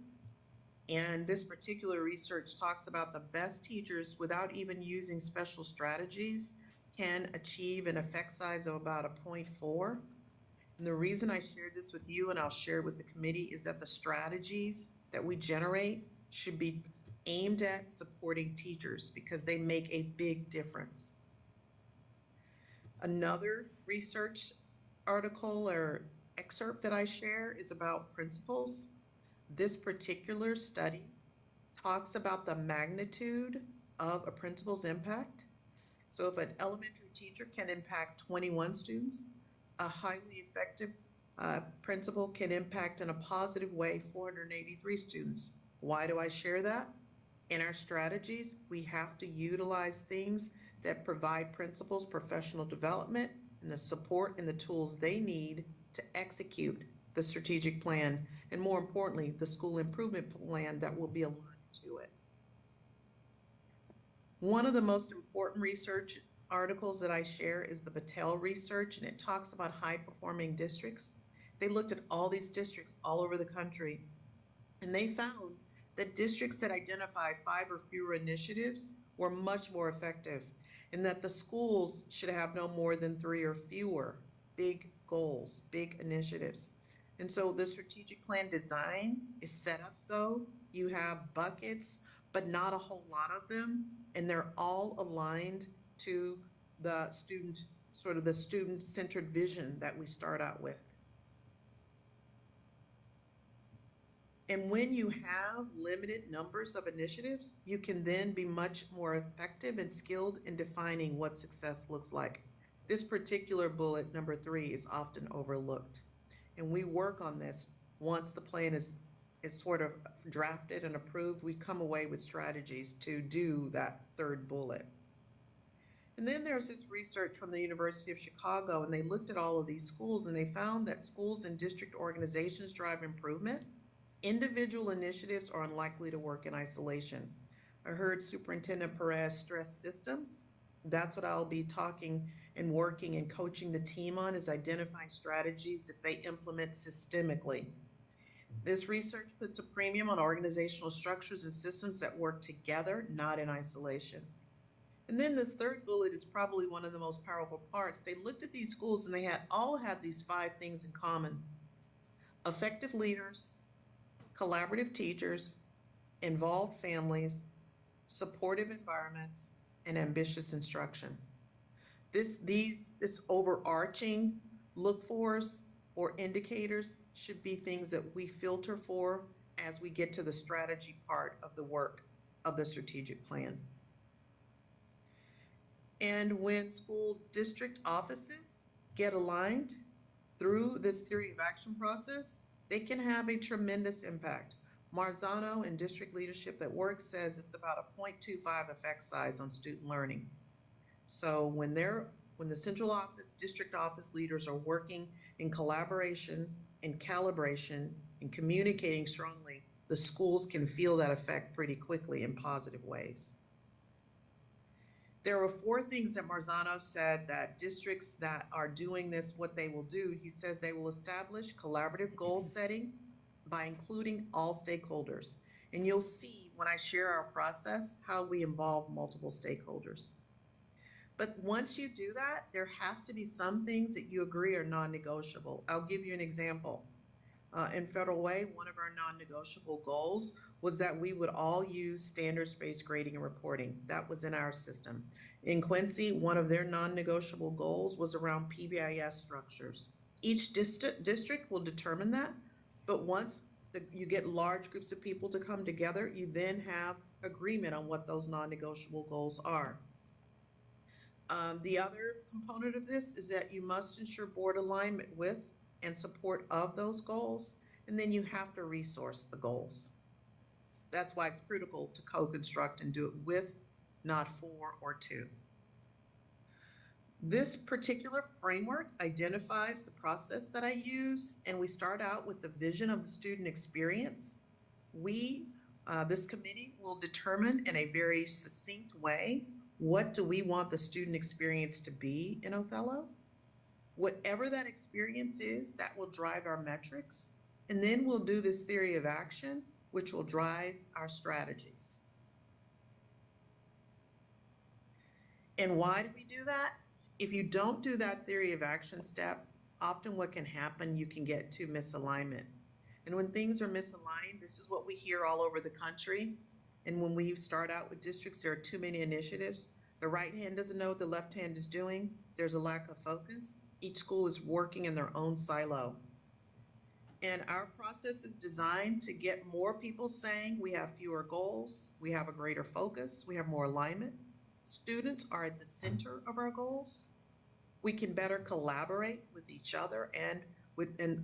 And this particular research talks about the best teachers, without even using special strategies, can achieve an effect size of about a 0.4. And the reason I shared this with you, and I'll share it with the committee, is that the strategies that we generate should be aimed at supporting teachers because they make a big difference. Another research article or excerpt that I share is about principals. This particular study talks about the magnitude of a principal's impact. So if an elementary teacher can impact 21 students, a highly effective principal can impact in a positive way 483 students. Why do I share that? In our strategies, we have to utilize things that provide principals professional development and the support and the tools they need to execute the strategic plan, and more importantly, the school improvement plan that will be aligned to it. One of the most important research articles that I share is the Battelle research, and it talks about high-performing districts. They looked at all these districts all over the country, and they found that districts that identify 5 or fewer initiatives were much more effective, and that the schools should have no more than 3 or fewer big goals, big initiatives. And so the strategic plan design is set up so you have buckets, but not a whole lot of them, and they're all aligned to the student, sort of the student-centered vision that we start out with. And when you have limited numbers of initiatives, you can then be much more effective and skilled in defining what success looks like. This particular bullet, number 3, is often overlooked. And we work on this once the plan is sort of drafted and approved. We come away with strategies to do that 3rd bullet. And then there's this research from the University of Chicago, and they looked at all of these schools, and they found that schools and district organizations drive improvement. Individual initiatives are unlikely to work in isolation. I heard Superintendent Perez stress systems. That's what I'll be talking and working and coaching the team on, is identifying strategies that they implement systemically. This research puts a premium on organizational structures and systems that work together, not in isolation. And then this 3rd bullet is probably one of the most powerful parts. They looked at these schools and they all had these 5 things in common: effective leaders, collaborative teachers, involved families, supportive environments, and ambitious instruction. This overarching look-fors or indicators should be things that we filter for as we get to the strategy part of the work of the strategic plan. And when school district offices get aligned through this theory of action process, they can have a tremendous impact. Marzano and District Leadership That Works says it's about a 0.25 effect size on student learning. So when the central office, district office leaders are working in collaboration and calibration and communicating strongly, the schools can feel that effect pretty quickly in positive ways. There are 4 things that Marzano said that districts that are doing this, what they will do. He says they will establish collaborative goal setting by including all stakeholders. And you'll see when I share our process how we involve multiple stakeholders. But once you do that, there has to be some things that you agree are non-negotiable. I'll give you an example. in Federal Way, one of our non-negotiable goals was that we would all use standards-based grading and reporting. That was in our system. In Quincy, one of their non-negotiable goals was around PBIS structures. Each district will determine that, but once you get large groups of people to come together, you then have agreement on what those non-negotiable goals are. The other component of this is that you must ensure board alignment with and support of those goals, and then you have to resource the goals. That's why it's critical to co-construct and do it with, not for or to. This particular framework identifies the process that I use, and we start out with the vision of the student experience. This committee will determine in a very succinct way, what do we want the student experience to be in Othello? Whatever that experience is, that will drive our metrics. And then we'll do this theory of action, which will drive our strategies. And why do we do that? If you don't do that theory of action step, often what can happen, you can get to misalignment. And when things are misaligned, this is what we hear all over the country. And when we start out with districts, there are too many initiatives. The right hand doesn't know what the left hand is doing. There's a lack of focus. Each school is working in their own silo. And our process is designed to get more people saying we have fewer goals, we have a greater focus, we have more alignment. Students are at the center of our goals. We can better collaborate with each other and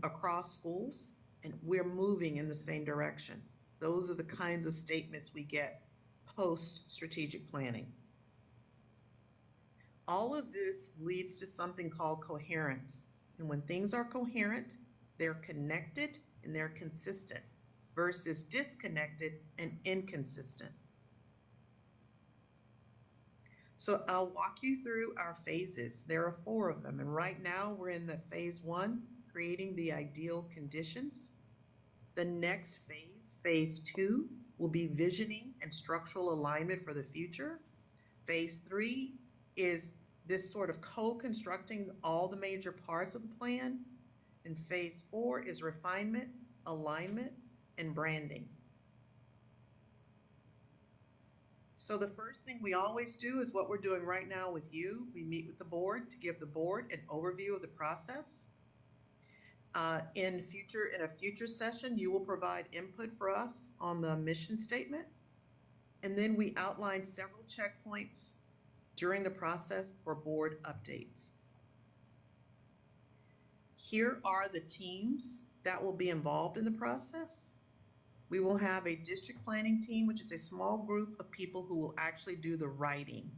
across schools, and we're moving in the same direction. Those are the kinds of statements we get post-strategic planning. All of this leads to something called coherence. And when things are coherent, they're connected and they're consistent versus disconnected and inconsistent. So I'll walk you through our phases. There are 4 of them. And right now we're in the phase 1, creating the ideal conditions. The next phase, phase 2, will be visioning and structural alignment for the future. Phase 3 is this sort of co-constructing all the major parts of the plan. And phase 4 is refinement, alignment, and branding. So the first thing we always do is what we're doing right now with you. We meet with the board to give the board an overview of the process. In a future session, you will provide input for us on the mission statement. And then we outline several checkpoints during the process for board updates. Here are the teams that will be involved in the process. We will have a district planning team, which is a small group of people who will actually do the writing.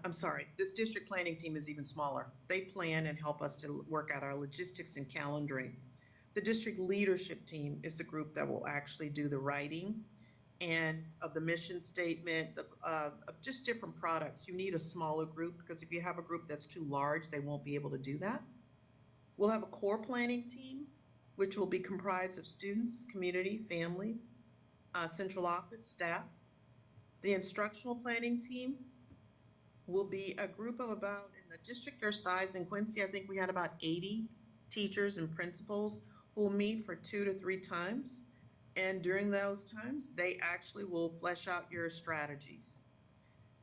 I'm sorry, this district planning team is even smaller. They plan and help us to work out our logistics and calendaring. The district leadership team is the group that will actually do the writing and of the mission statement, of just different products. You need a smaller group because if you have a group that's too large, they won't be able to do that. We'll have a core planning team, which will be comprised of students, community, families, central office, staff. The instructional planning team will be a group of about, in the district our size in Quincy, I think we had about 80 teachers and principals who will meet for 2 to 3 times. And during those times, they actually will flesh out your strategies.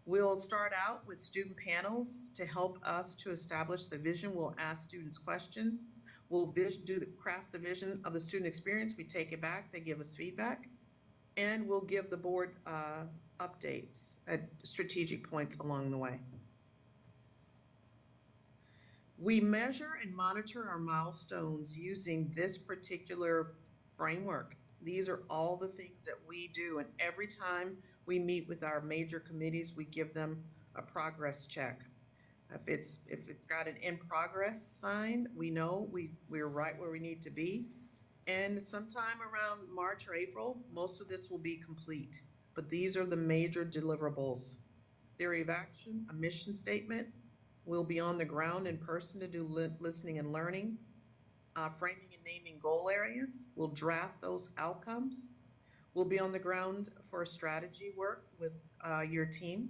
We'll start out with student panels to help us to establish the vision. We'll ask students questions. We'll craft the vision of the student experience. We take it back, they give us feedback, and we'll give the board updates at strategic points along the way. We measure and monitor our milestones using this particular framework. These are all the things that we do, and every time we meet with our major committees, we give them a progress check. If it's got an in progress sign, we know we're right where we need to be. And sometime around March or April, most of this will be complete. But these are the major deliverables. Theory of action, a mission statement. We'll be on the ground in person to do listening and learning. Framing and naming goal areas. We'll draft those outcomes. We'll be on the ground for strategy work with your team.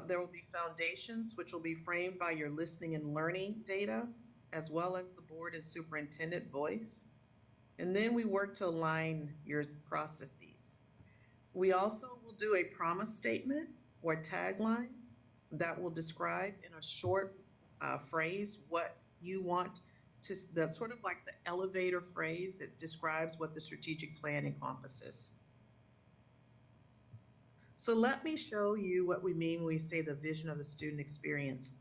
There will be foundations, which will be framed by your listening and learning data. as well as the board and superintendent voice. And then we work to align your processes. We also will do a promise statement or tagline that will describe in a short phrase what you want to, that's sort of like the elevator phrase that describes what the strategic plan encompasses. So let me show you what we mean when we say the vision of the student experience.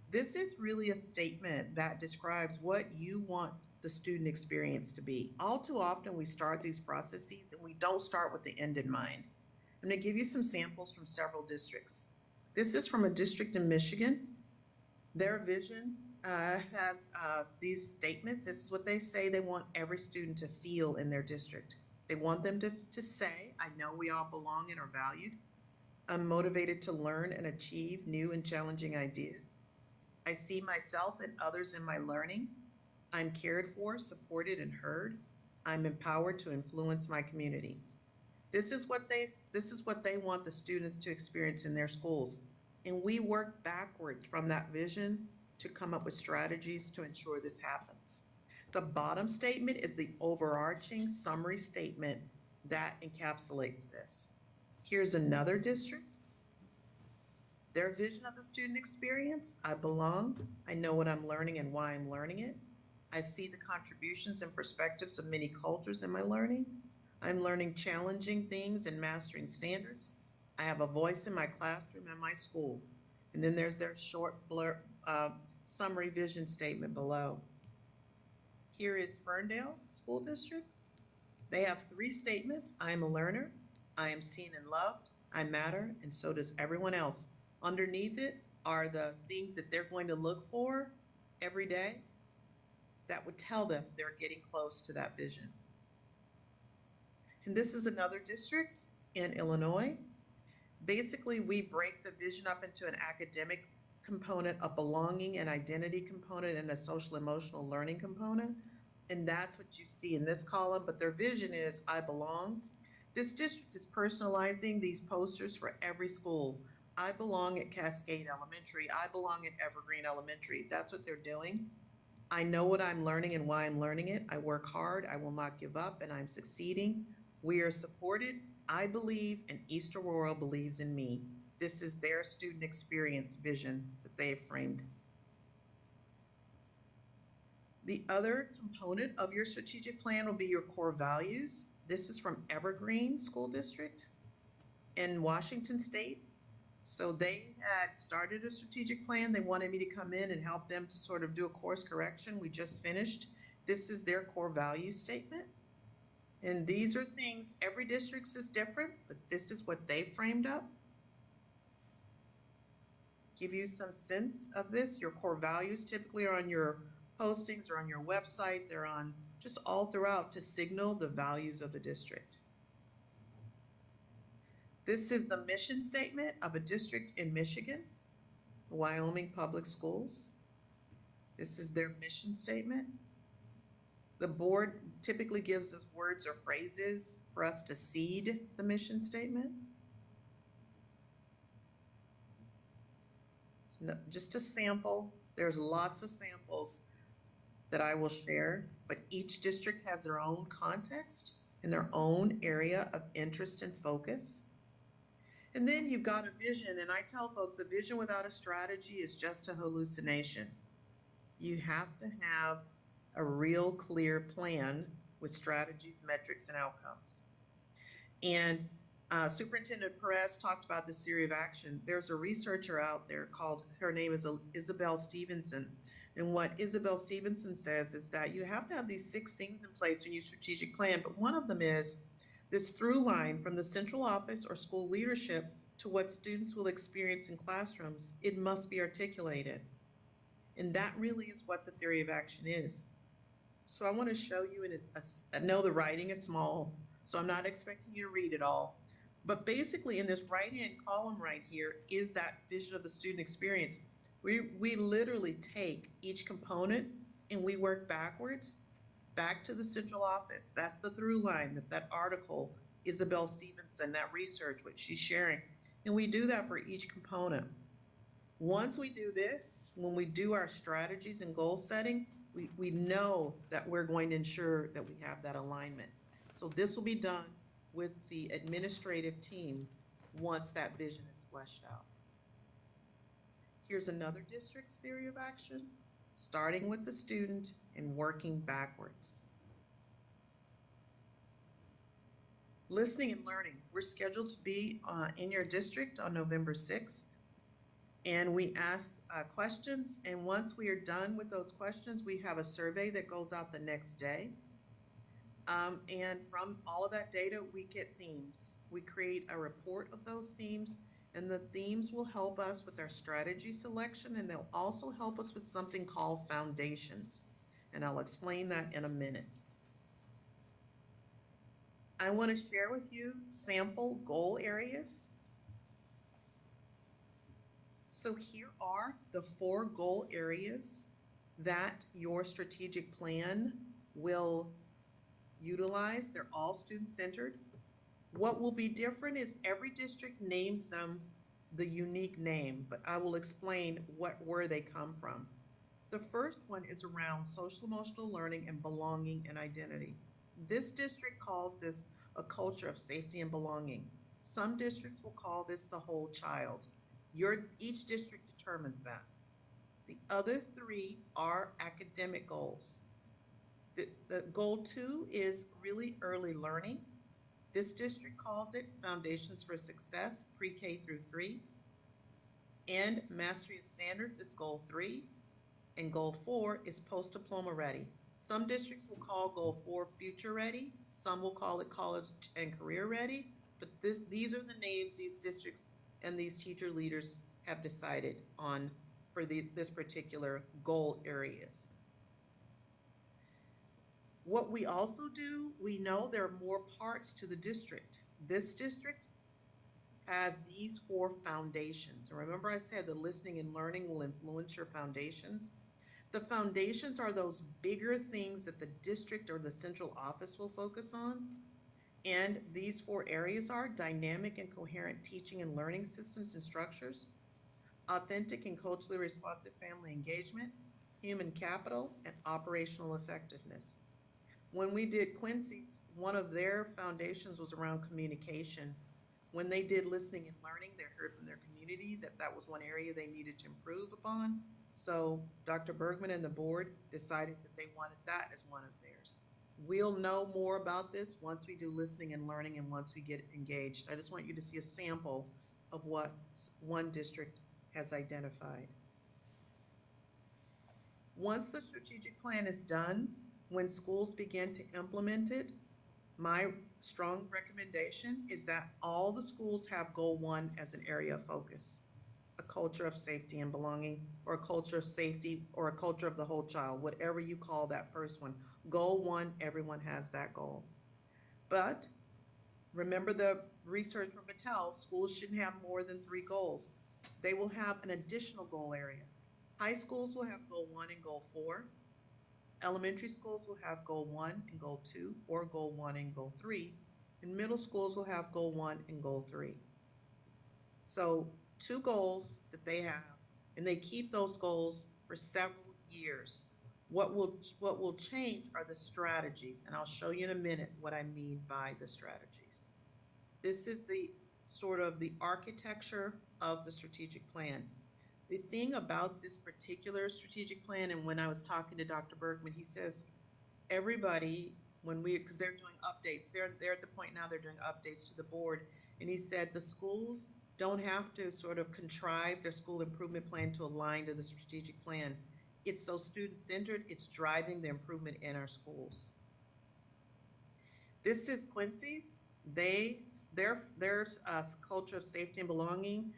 This is really a statement that describes what you want the student experience to be. All too often we start these processes and we don't start with the end in mind. I'm going to give you some samples from several districts. This is from a district in Michigan. Their vision has these statements. This is what they say they want every student to feel in their district. They want them to say, I know we all belong and are valued. I'm motivated to learn and achieve new and challenging ideas. I see myself and others in my learning. I'm cared for, supported, and heard. I'm empowered to influence my community. This is what they want the students to experience in their schools. And we work backwards from that vision to come up with strategies to ensure this happens. The bottom statement is the overarching summary statement that encapsulates this. Here's another district. Their vision of the student experience: I belong, I know what I'm learning and why I'm learning it. I see the contributions and perspectives of many cultures in my learning. I'm learning challenging things and mastering standards. I have a voice in my classroom and my school. And then there's their short summary vision statement below. Here is Ferndale School District. They have 3 statements. I am a learner, I am seen and loved, I matter, and so does everyone else. Underneath it are the things that they're going to look for every day that would tell them they're getting close to that vision. And this is another district in Illinois. Basically, we break the vision up into an academic component, a belonging and identity component, and a social emotional learning component. And that's what you see in this column, but their vision is I belong. This district is personalizing these posters for every school. I belong at Cascade Elementary. I belong at Evergreen Elementary. That's what they're doing. I know what I'm learning and why I'm learning it. I work hard, I will not give up, and I'm succeeding. We are supported. I believe, and East Aurora believes in me. This is their student experience vision that they have framed. The other component of your strategic plan will be your core values. This is from Evergreen School District in Washington State. So they had started a strategic plan. They wanted me to come in and help them to sort of do a course correction. We just finished. This is their core value statement. And these are things, every district is different, but this is what they framed up. Give you some sense of this. Your core values typically are on your postings or on your website. They're on just all throughout to signal the values of the district. This is the mission statement of a district in Michigan, Wyoming Public Schools. This is their mission statement. The board typically gives us words or phrases for us to seed the mission statement. Just a sample. There's lots of samples that I will share, but each district has their own context and their own area of interest and focus. And then you've got a vision, and I tell folks a vision without a strategy is just a hallucination. You have to have a real clear plan with strategies, metrics, and outcomes. And Superintendent Perez talked about this theory of action. There's a researcher out there called, her name is Isabel Stevenson. And what Isabel Stevenson says is that you have to have these 6 things in place when you strategic plan, but one of them is this through line from the central office or school leadership to what students will experience in classrooms. It must be articulated. And that really is what the theory of action is. So I want to show you, I know the writing is small, so I'm not expecting you to read it all. But basically in this right-hand column right here is that vision of the student experience. We literally take each component and we work backwards, back to the central office. That's the through line, that article, Isabel Stevenson, that research, which she's sharing. And we do that for each component. Once we do this, when we do our strategies and goal setting, we know that we're going to ensure that we have that alignment. So this will be done with the administrative team once that vision is fleshed out. Here's another district's theory of action, starting with the student and working backwards. Listening and learning. We're scheduled to be in your district on November 6th. And we ask questions, and once we are done with those questions, we have a survey that goes out the next day. And from all of that data, we get themes. We create a report of those themes, and the themes will help us with our strategy selection, and they'll also help us with something called foundations. And I'll explain that in a minute. I want to share with you sample goal areas. So here are the 4 goal areas that your strategic plan will utilize. They're all student-centered. What will be different is every district names them the unique name, but I will explain where they come from. The first one is around social emotional learning and belonging and identity. This district calls this a culture of safety and belonging. Some districts will call this the whole child. Each district determines that. The other 3 are academic goals. The goal 2 is really early learning. This district calls it Foundations for Success, pre-K through 3. And Mastery of Standards is goal 3. And goal 4 is post-diploma ready. Some districts will call goal 4 future ready. Some will call it college and career ready. But these are the names these districts and these teacher leaders have decided on for this particular goal areas. What we also do, we know there are more parts to the district. This district has these 4 foundations. And remember I said the listening and learning will influence your foundations. The foundations are those bigger things that the district or the central office will focus on. And these 4 areas are dynamic and coherent teaching and learning systems and structures, authentic and culturally responsive family engagement, human capital, and operational effectiveness. When we did Quincy's, one of their foundations was around communication. When they did listening and learning, they heard from their community that that was one area they needed to improve upon. So Dr. Bergman and the board decided that they wanted that as one of theirs. We'll know more about this once we do listening and learning and once we get engaged. I just want you to see a sample of what one district has identified. Once the strategic plan is done, when schools begin to implement it, my strong recommendation is that all the schools have goal 1 as an area of focus. A culture of safety and belonging, or a culture of safety, or a culture of the whole child, whatever you call that first one. Goal 1, everyone has that goal. But remember the research from Patel, schools shouldn't have more than 3 goals. They will have an additional goal area. High schools will have goal 1 and goal 4. Elementary schools will have goal 1 and goal 2, or goal 1 and goal 3. And middle schools will have goal 1 and goal 3. So 2 goals that they have, and they keep those goals for several years. What will change are the strategies, and I'll show you in a minute what I mean by the strategies. This is the sort of the architecture of the strategic plan. The thing about this particular strategic plan, and when I was talking to Dr. Bergman, he says everybody, because they're doing updates, they're at the point now they're doing updates to the board, and he said the schools don't have to sort of contrive their school improvement plan to align to the strategic plan. It's so student-centered, it's driving the improvement in our schools. This is Quincy's. Their culture of safety and belonging,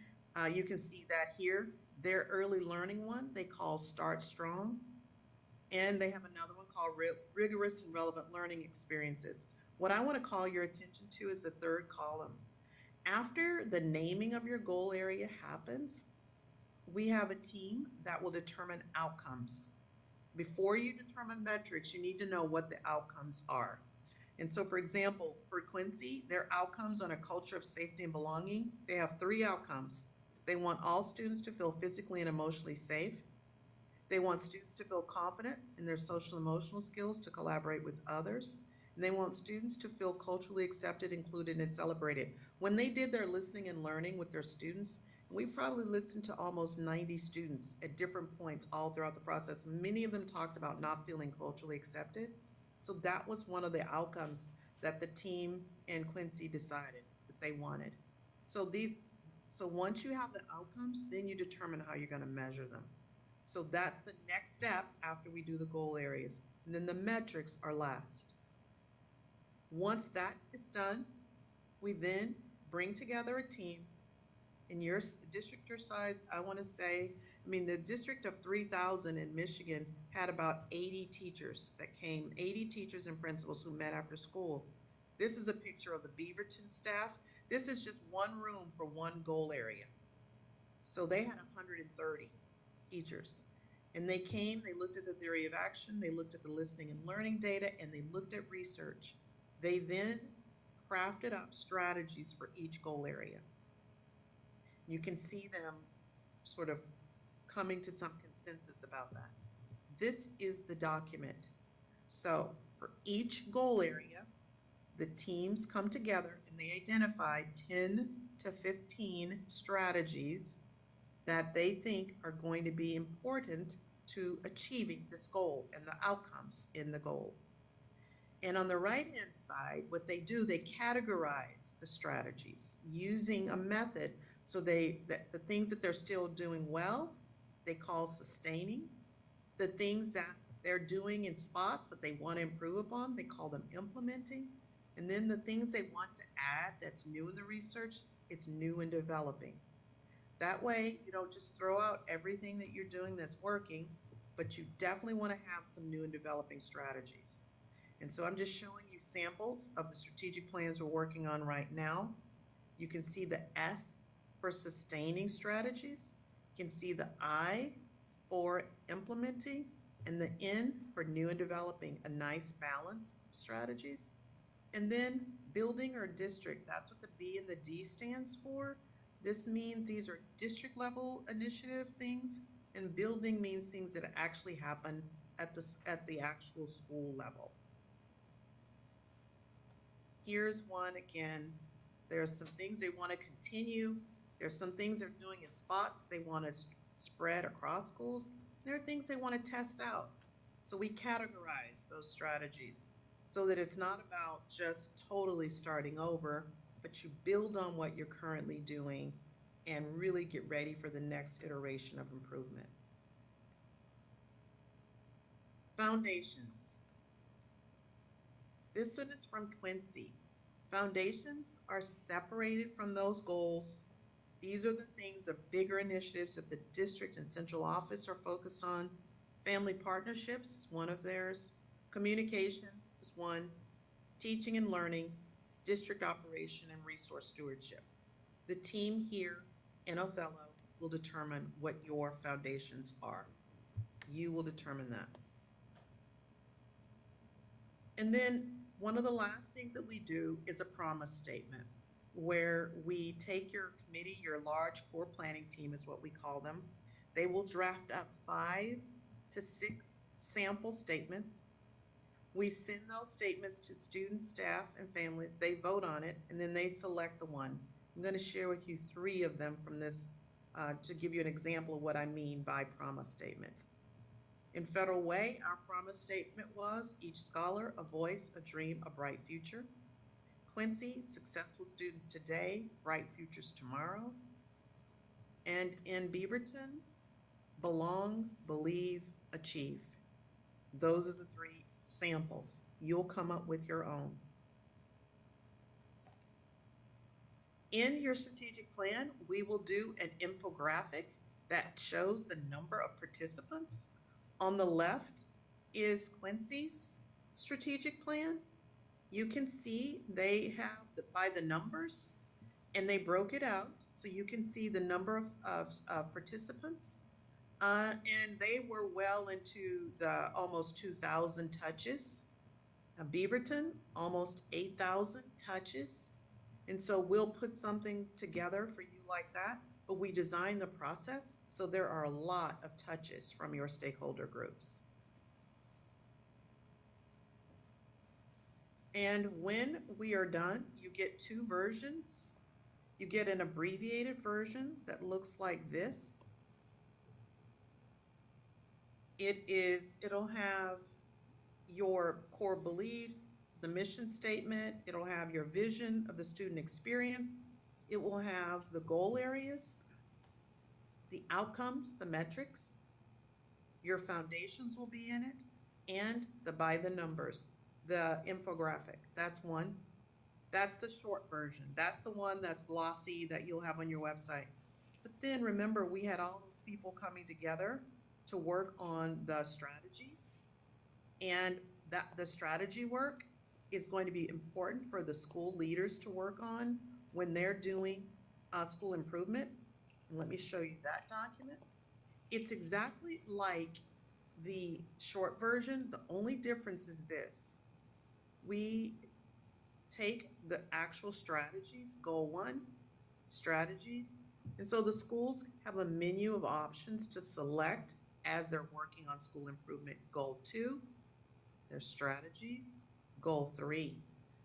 you can see that here. Their early learning one, they call Start Strong. And they have another one called Rigorous and Relevant Learning Experiences. What I want to call your attention to is the 3rd column. After the naming of your goal area happens, we have a team that will determine outcomes. Before you determine metrics, you need to know what the outcomes are. And so, for example, for Quincy, their outcomes on a culture of safety and belonging, they have 3 outcomes. They want all students to feel physically and emotionally safe. They want students to feel confident in their social and emotional skills to collaborate with others. And they want students to feel culturally accepted, included, and celebrated. When they did their listening and learning with their students, we probably listened to almost 90 students at different points all throughout the process. Many of them talked about not feeling culturally accepted. So that was one of the outcomes that the team and Quincy decided that they wanted. So once you have the outcomes, then you determine how you're going to measure them. So that's the next step after we do the goal areas. And then the metrics are last. Once that is done, we then bring together a team. In your district your size, I want to say, the district of 3,000 in Michigan had about 80 teachers that came, 80 teachers and principals who met after school. This is a picture of the Beaverton staff. This is just one room for one goal area. So they had 130 teachers. And they came, they looked at the theory of action, they looked at the listening and learning data, and they looked at research. They then crafted up strategies for each goal area. You can see them sort of coming to some consensus about that. This is the document. So for each goal area, the teams come together and they identify 10 to 15 strategies that they think are going to be important to achieving this goal and the outcomes in the goal. And on the right-hand side, what they do, they categorize the strategies using a method. So the things that they're still doing well, they call sustaining. The things that they're doing in spots but they want to improve upon, they call them implementing. And then the things they want to add that's new in the research, it's new and developing. That way, you don't just throw out everything that you're doing that's working, but you definitely want to have some new and developing strategies. And so I'm just showing you samples of the strategic plans we're working on right now. You can see the S for sustaining strategies. You can see the I for implementing, and the N for new and developing, a nice balance of strategies. And then building or district, that's what the B and the D stands for. This means these are district level initiative things, and building means things that actually happen at the actual school level. Here's one again. There's some things they want to continue. There's some things they're doing in spots they want to spread across schools. There are things they want to test out. So we categorize those strategies so that it's not about just totally starting over, but you build on what you're currently doing and really get ready for the next iteration of improvement. Foundations. This one is from Quincy. Foundations are separated from those goals. These are the things of bigger initiatives that the district and central office are focused on. Family partnerships is one of theirs. Communication is one. Teaching and learning, district operation, and resource stewardship. The team here in Othello will determine what your foundations are. You will determine that. And then one of the last things that we do is a promise statement, where we take your committee, your large core planning team is what we call them. They will draft up 5 to 6 sample statements. We send those statements to students, staff, and families. They vote on it, and then they select the one. I'm going to share with you 3 of them from this to give you an example of what I mean by promise statements. In Federal Way, our promise statement was each scholar, a voice, a dream, a bright future. Quincy, successful students today, bright futures tomorrow. And in Beaverton, belong, believe, achieve. Those are the 3 samples. You'll come up with your own. In your strategic plan, we will do an infographic that shows the number of participants. On the left is Quincy's strategic plan. You can see they have by the numbers, and they broke it out so you can see the number of participants. And they were well into the almost 2,000 touches. Beaverton, almost 8,000 touches. And so we'll put something together for you like that. but we designed the process so there are a lot of touches from your stakeholder groups. And when we are done, you get two versions. You get an abbreviated version that looks like this. It'll have your core beliefs, the mission statement, it'll have your vision of the student experience, it will have the goal areas, the outcomes, the metrics, your foundations will be in it, and the by the numbers, the infographic. That's one. That's the short version. That's the one that's glossy that you'll have on your website. But then remember, we had all those people coming together to work on the strategies, and that the strategy work is going to be important for the school leaders to work on when they're doing school improvement. And let me show you that document. It's exactly like the short version. The only difference is this. We take the actual strategies, goal 1, strategies, and so the schools have a menu of options to select as they're working on school improvement. Goal 2, their strategies, goal 3.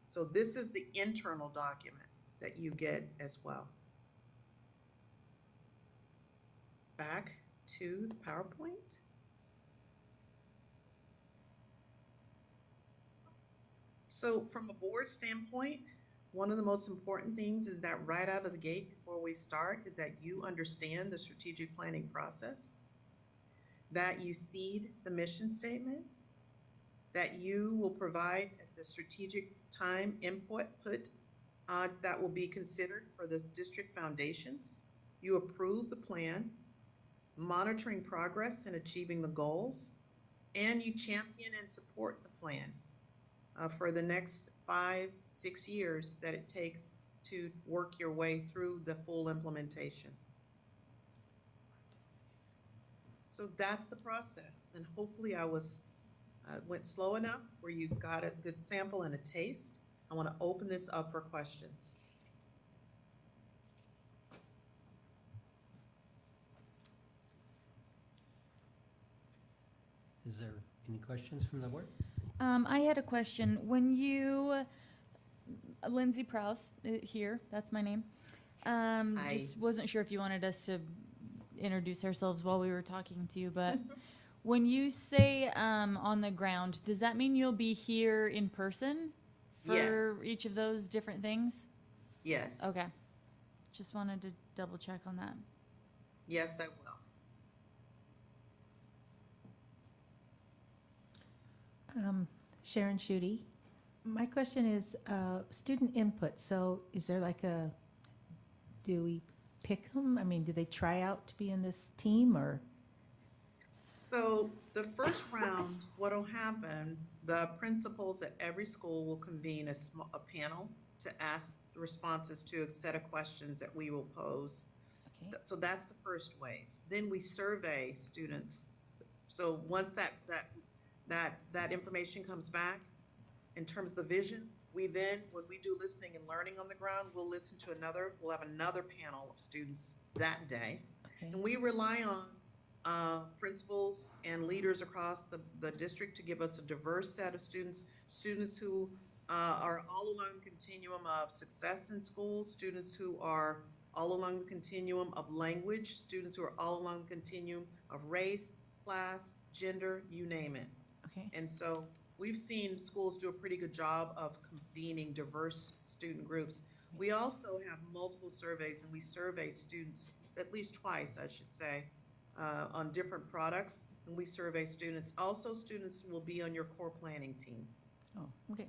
So this is the internal document that you get as well. Back to the PowerPoint. So from a board standpoint, one of the most important things is that right out of the gate before we start is that you understand the strategic planning process, that you seed the mission statement, that you will provide the strategic time input that will be considered for the district foundations. You approve the plan, monitoring progress in achieving the goals, and you champion and support the plan for the next 5-6 years that it takes to work your way through the full implementation. So that's the process, and hopefully I went slow enough where you got a good sample and a taste. I want to open this up for questions. Is there any questions from the board? I had a question. When you, Lindsay Prowse, here, that's my name. Just wasn't sure if you wanted us to introduce ourselves while we were talking to you, but when you say on the ground, does that mean you'll be here in person for each of those different things? Yes. Okay. Just wanted to double check on that. Yes, I will. Sharon Schutte. My question is student input. So is there like do we pick them? I mean, do they try out to be in this team or? So the first round, what'll happen, the principals at every school will convene a panel to ask responses to a set of questions that we will pose. Okay. So that's the first wave. Then we survey students. So once that information comes back in terms of the vision, we then, when we do listening and learning on the ground, we'll have another panel of students that day. Okay. And we rely on principals and leaders across the district to give us a diverse set of students who are all along the continuum of success in school, students who are all along the continuum of language, students who are all along the continuum of race, class, gender, you name it. Okay. And so we've seen schools do a pretty good job of convening diverse student groups. We also have multiple surveys, and we survey students at least twice, I should say, on different products, and we survey students. Also, students will be on your core planning team. Oh, okay.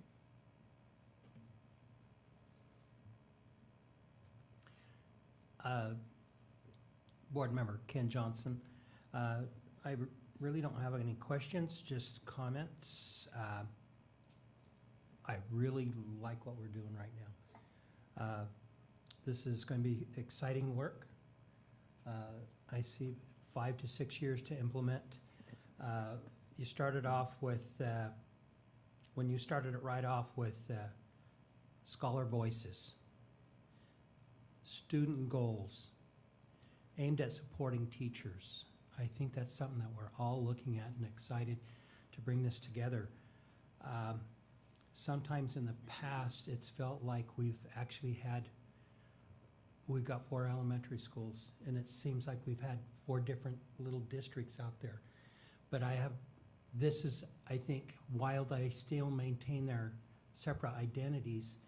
Board member Ken Johnson. I really don't have any questions, just comments. I really like what we're doing right now. This is going to be exciting work. I see 5 to 6 years to implement. You started off with, when you started it right off with scholar voices, student goals, aimed at supporting teachers. I think that's something that we're all looking at and excited to bring this together. Sometimes in the past, it's felt like we've got 4 elementary schools, and it seems like we've had 4 different little districts out there. But this is, I think, while they still maintain their separate identities,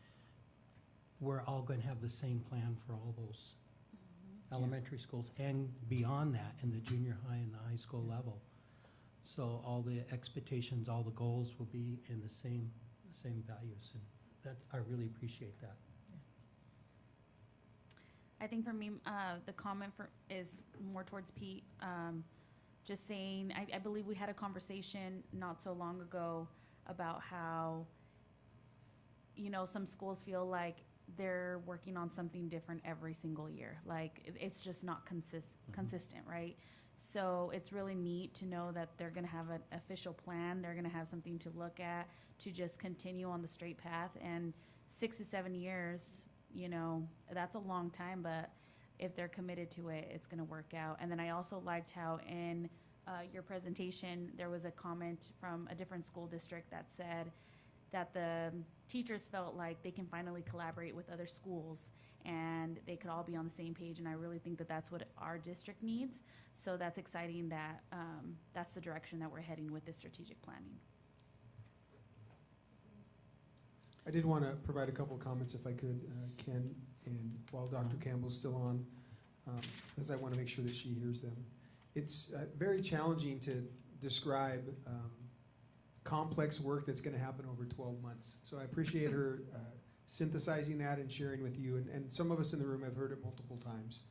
we're all going to have the same plan for all those elementary schools and beyond that in the junior high and the high school level. So all the expectations, all the goals will be in the same values, and that I really appreciate that. I think for me, the comment is more towards Pete. Just saying, I believe we had a conversation not so long ago about how, some schools feel like they're working on something different every single year. Like it's just not consistent, right? So it's really neat to know that they're going to have an official plan. They're going to have something to look at to just continue on the straight path. And 6 to 7 years, that's a long time, but if they're committed to it, it's going to work out. And then I also liked how in your presentation, there was a comment from a different school district that said that the teachers felt like they can finally collaborate with other schools and they could all be on the same page. And I really think that that's what our district needs. So that's exciting that that's the direction that we're heading with this strategic planning. I did want to provide a couple of comments if I could, Ken, and while Dr. Campbell's still on, because I want to make sure that she hears them. It's very challenging to describe complex work that's going to happen over 12 months. So I appreciate her synthesizing that and sharing with you. And some of us in the room have heard it multiple times,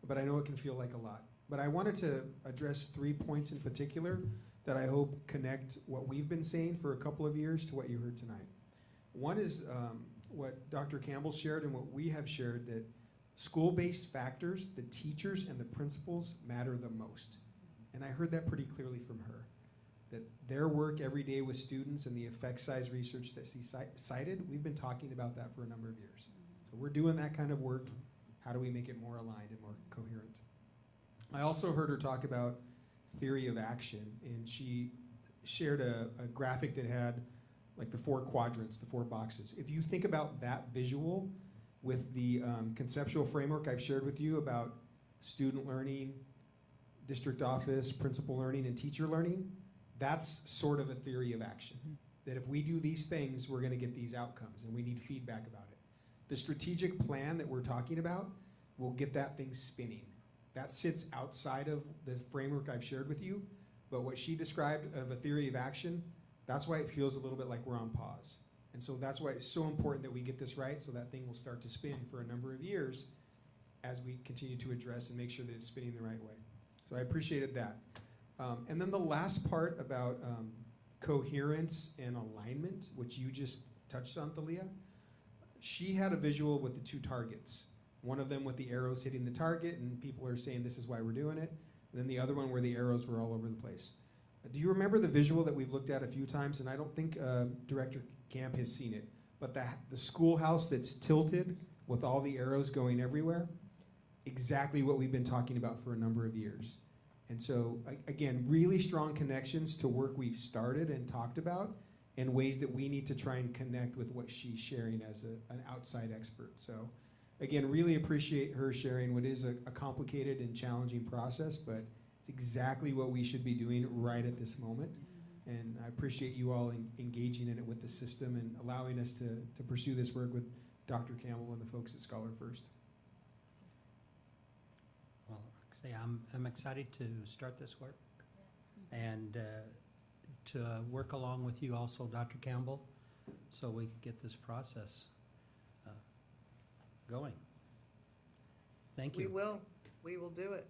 but I know it can feel like a lot. But I wanted to address 3 points in particular that I hope connect what we've been saying for a couple of years to what you heard tonight. One is what Dr. Campbell shared and what we have shared, that school-based factors, the teachers and the principals matter the most. And I heard that pretty clearly from her, that their work every day with students and the effect size research that she cited, we've been talking about that for a number of years. So we're doing that kind of work. How do we make it more aligned and more coherent? I also heard her talk about theory of action, and she shared a graphic that had like the 4 quadrants, the 4 boxes. If you think about that visual with the conceptual framework I've shared with you about student learning, district office, principal learning, and teacher learning, that's sort of a theory of action. That if we do these things, we're going to get these outcomes, and we need feedback about it. The strategic plan that we're talking about will get that thing spinning. That sits outside of the framework I've shared with you, but what she described of a theory of action, that's why it feels a little bit like we're on pause. And so that's why it's so important that we get this right, so that thing will start to spin for a number of years as we continue to address and make sure that it's spinning the right way. So I appreciated that. And then the last part about coherence and alignment, which you just touched on, Thalia, she had a visual with the 2 targets. One of them with the arrows hitting the target, and people are saying this is why we're doing it. And then the other one where the arrows were all over the place. Do you remember the visual that we've looked at a few times? And I don't think Director Camp has seen it, but the schoolhouse that's tilted with all the arrows going everywhere, exactly what we've been talking about for a number of years. And so, again, really strong connections to work we've started and talked about, and ways that we need to try and connect with what she's sharing as an outside expert. So, again, really appreciate her sharing what is a complicated and challenging process, but it's exactly what we should be doing right at this moment. And I appreciate you all engaging in it with the system and allowing us to pursue this work with Dr. Campbell and the folks at Scholar First. Well, like I say, I'm excited to start this work and to work along with you also, Dr. Campbell, so we can get this process going. Thank you. We will do it.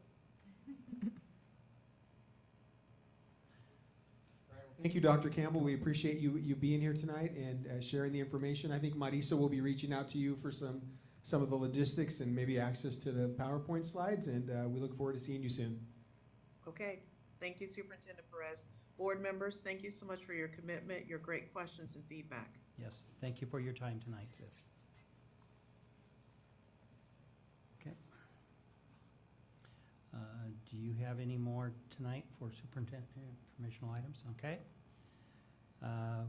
Thank you, Dr. Campbell. We appreciate you being here tonight and sharing the information. I think Marisa will be reaching out to you for some of the logistics and maybe access to the PowerPoint slides, and we look forward to seeing you soon. Okay. Thank you, Superintendent Perez. Board members, thank you so much for your commitment, your great questions and feedback. Yes, thank you for your time tonight, too. Okay. do you have any more tonight for superintendent informational items? Okay.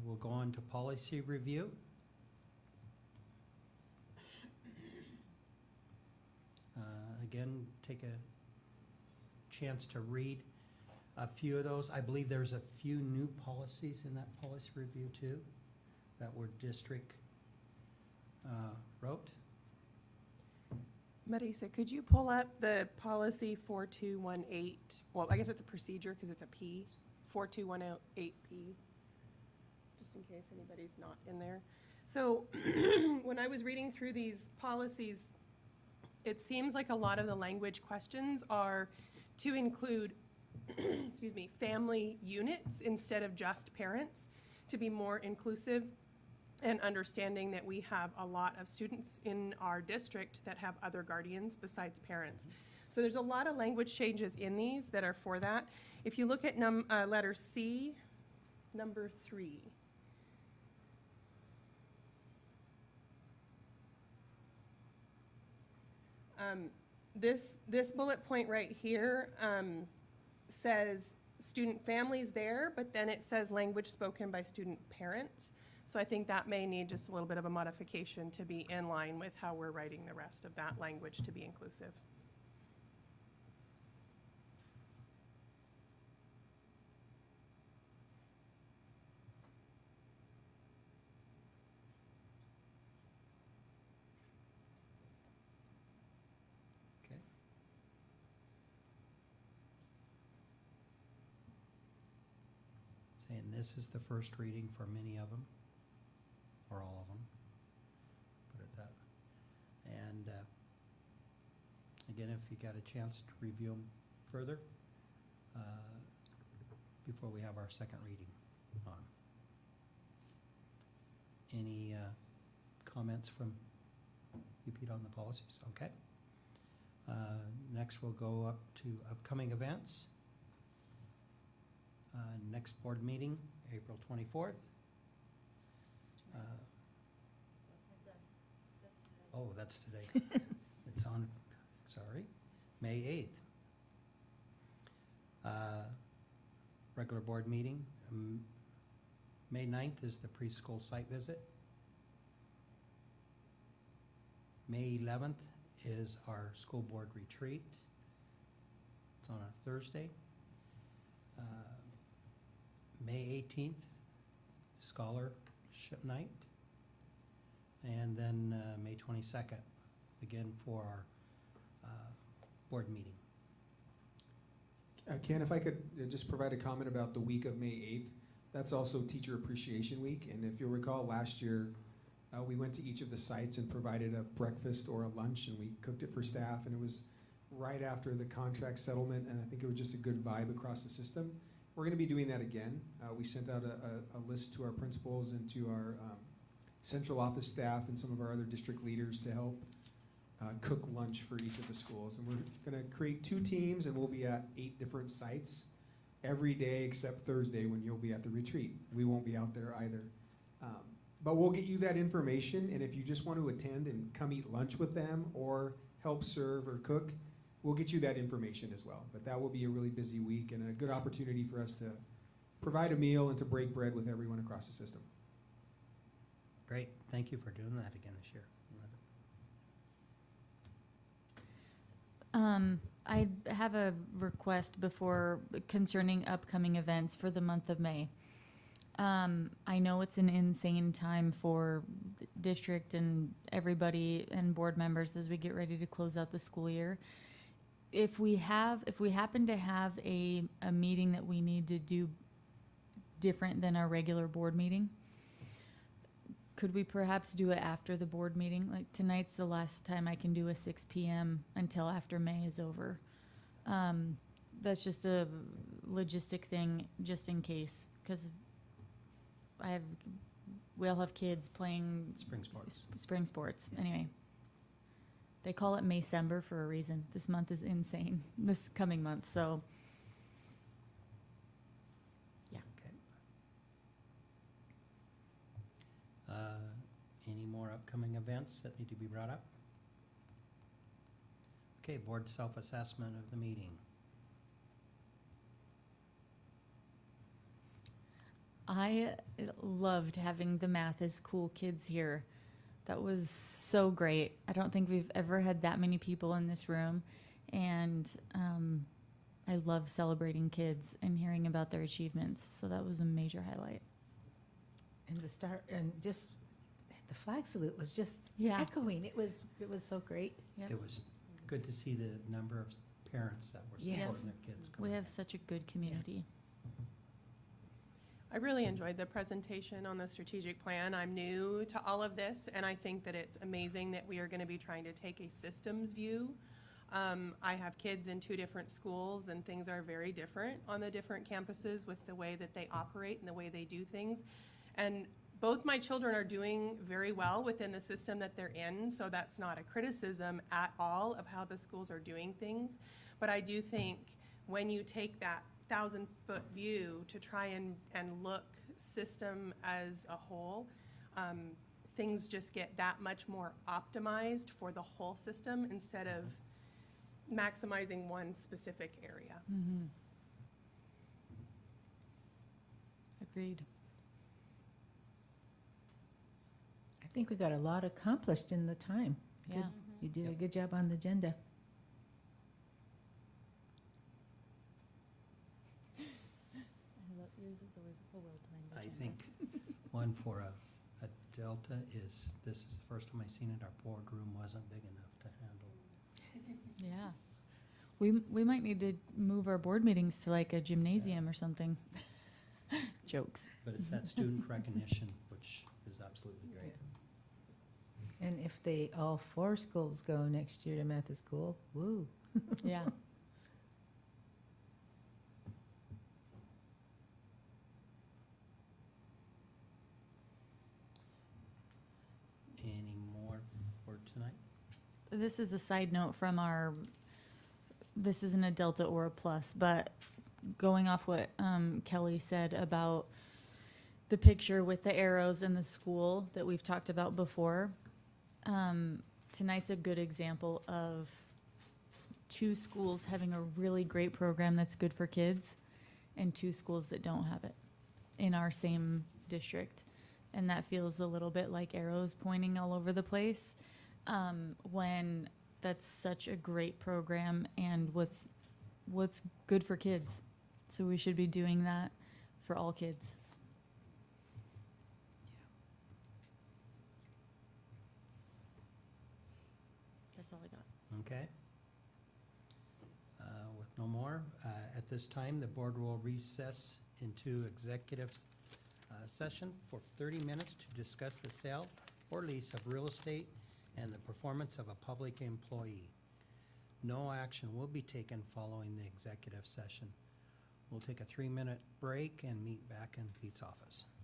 We'll go on to policy review. Again, take a chance to read a few of those. I believe there's a few new policies in that policy review too that were district wrote. Marisa, could you pull up the policy 4218? Well, I guess it's a procedure because it's a P, 4218P, just in case anybody's not in there. So when I was reading through these policies, it seems like a lot of the language questions are to include, excuse me, family units instead of just parents, to be more inclusive and understanding that we have a lot of students in our district that have other guardians besides parents. So there's a lot of language changes in these that are for that. If you look at letter C, number 3. This bullet point right here says student families there, but then it says language spoken by student parents. So I think that may need just a little bit of a modification to be in line with how we're writing the rest of that language to be inclusive. Okay. Saying this is the first reading for many of them, or all of them, put it that. And again, if you got a chance to review them further before we have our second reading on 'em. Any comments from you, Pete, on the policies? Okay. Next, we'll go up to upcoming events. Next board meeting, April 24th. Oh, that's today. It's on, sorry, May 8th. Regular board meeting. May 9th is the preschool site visit. May 11th is our school board retreat. It's on a Thursday. May 18th, scholarship night. And then May 22nd, again for our board meeting. Ken, if I could just provide a comment about the week of May 8th, that's also Teacher Appreciation Week. And if you'll recall, last year, we went to each of the sites and provided a breakfast or a lunch, and we cooked it for staff, and it was right after the contract settlement, and I think it was just a good vibe across the system. We're going to be doing that again. We sent out a list to our principals and to our central office staff and some of our other district leaders to help cook lunch for each of the schools. And we're going to create 2 teams, and we'll be at 8 different sites every day except Thursday when you'll be at the retreat. We won't be out there either. But we'll get you that information, and if you just want to attend and come eat lunch with them or help serve or cook, we'll get you that information as well. But that will be a really busy week and a good opportunity for us to provide a meal and to break bread with everyone across the system. Great, thank you for doing that again this year. I have a request before concerning upcoming events for the month of May. I know it's an insane time for the district and everybody and board members as we get ready to close out the school year. If we happen to have a meeting that we need to do different than our regular board meeting, could we perhaps do it after the board meeting? Like tonight's the last time I can do a 6 p.m. until after May is over. That's just a logistic thing, just in case, because we all have kids playing spring sports. Anyway, they call it Maycember for a reason. This month is insane. This coming month, so yeah. Okay. Any more upcoming events that need to be brought up? Okay, board self-assessment of the meeting. I loved having the Math is Cool kids here. That was so great. I don't think we've ever had that many people in this room. And I love celebrating kids and hearing about their achievements. So that was a major highlight. And the start, and just the flag salute was just Yeah. echoing. It was so great. Yep. It was good to see the number of parents that were Yes. supporting their kids. We have such a good community. I really enjoyed the presentation on the strategic plan. I'm new to all of this, and I think that it's amazing that we are going to be trying to take a systems view. I have kids in 2 different schools, and things are very different on the different campuses with the way that they operate and the way they do things. And both my children are doing very well within the system that they're in, so that's not a criticism at all of how the schools are doing things. But I do think when you take that 1,000-foot view to try and look system as a whole, things just get that much more optimized for the whole system instead of maximizing one specific area. Mm-hmm. Agreed. I think we got a lot accomplished in the time. Yeah. Good. You did a good job on the agenda. I think one for a Delta is, this is the first time I've seen it, our boardroom wasn't big enough to handle. Yeah. We might need to move our board meetings to like a gymnasium or something. Jokes. But it's that student recognition, which is absolutely great. And if all 4 schools go next year to Mathis School, woo. Yeah. Any more for tonight? This is a side note from this isn't a Delta or a Plus, but going off what Kelly said about the picture with the arrows in the school that we've talked about before, tonight's a good example of 2 schools having a really great program that's good for kids and 2 schools that don't have it in our same district. And that feels a little bit like arrows pointing all over the place, when that's such a great program and what's good for kids. So we should be doing that for all kids. That's all I got. Okay. With no more, at this time, the board will recess into executive session for 30 minutes to discuss the sale or lease of real estate and the performance of a public employee. No action will be taken following the executive session. We'll take a 3-minute break and meet back in Pete's office.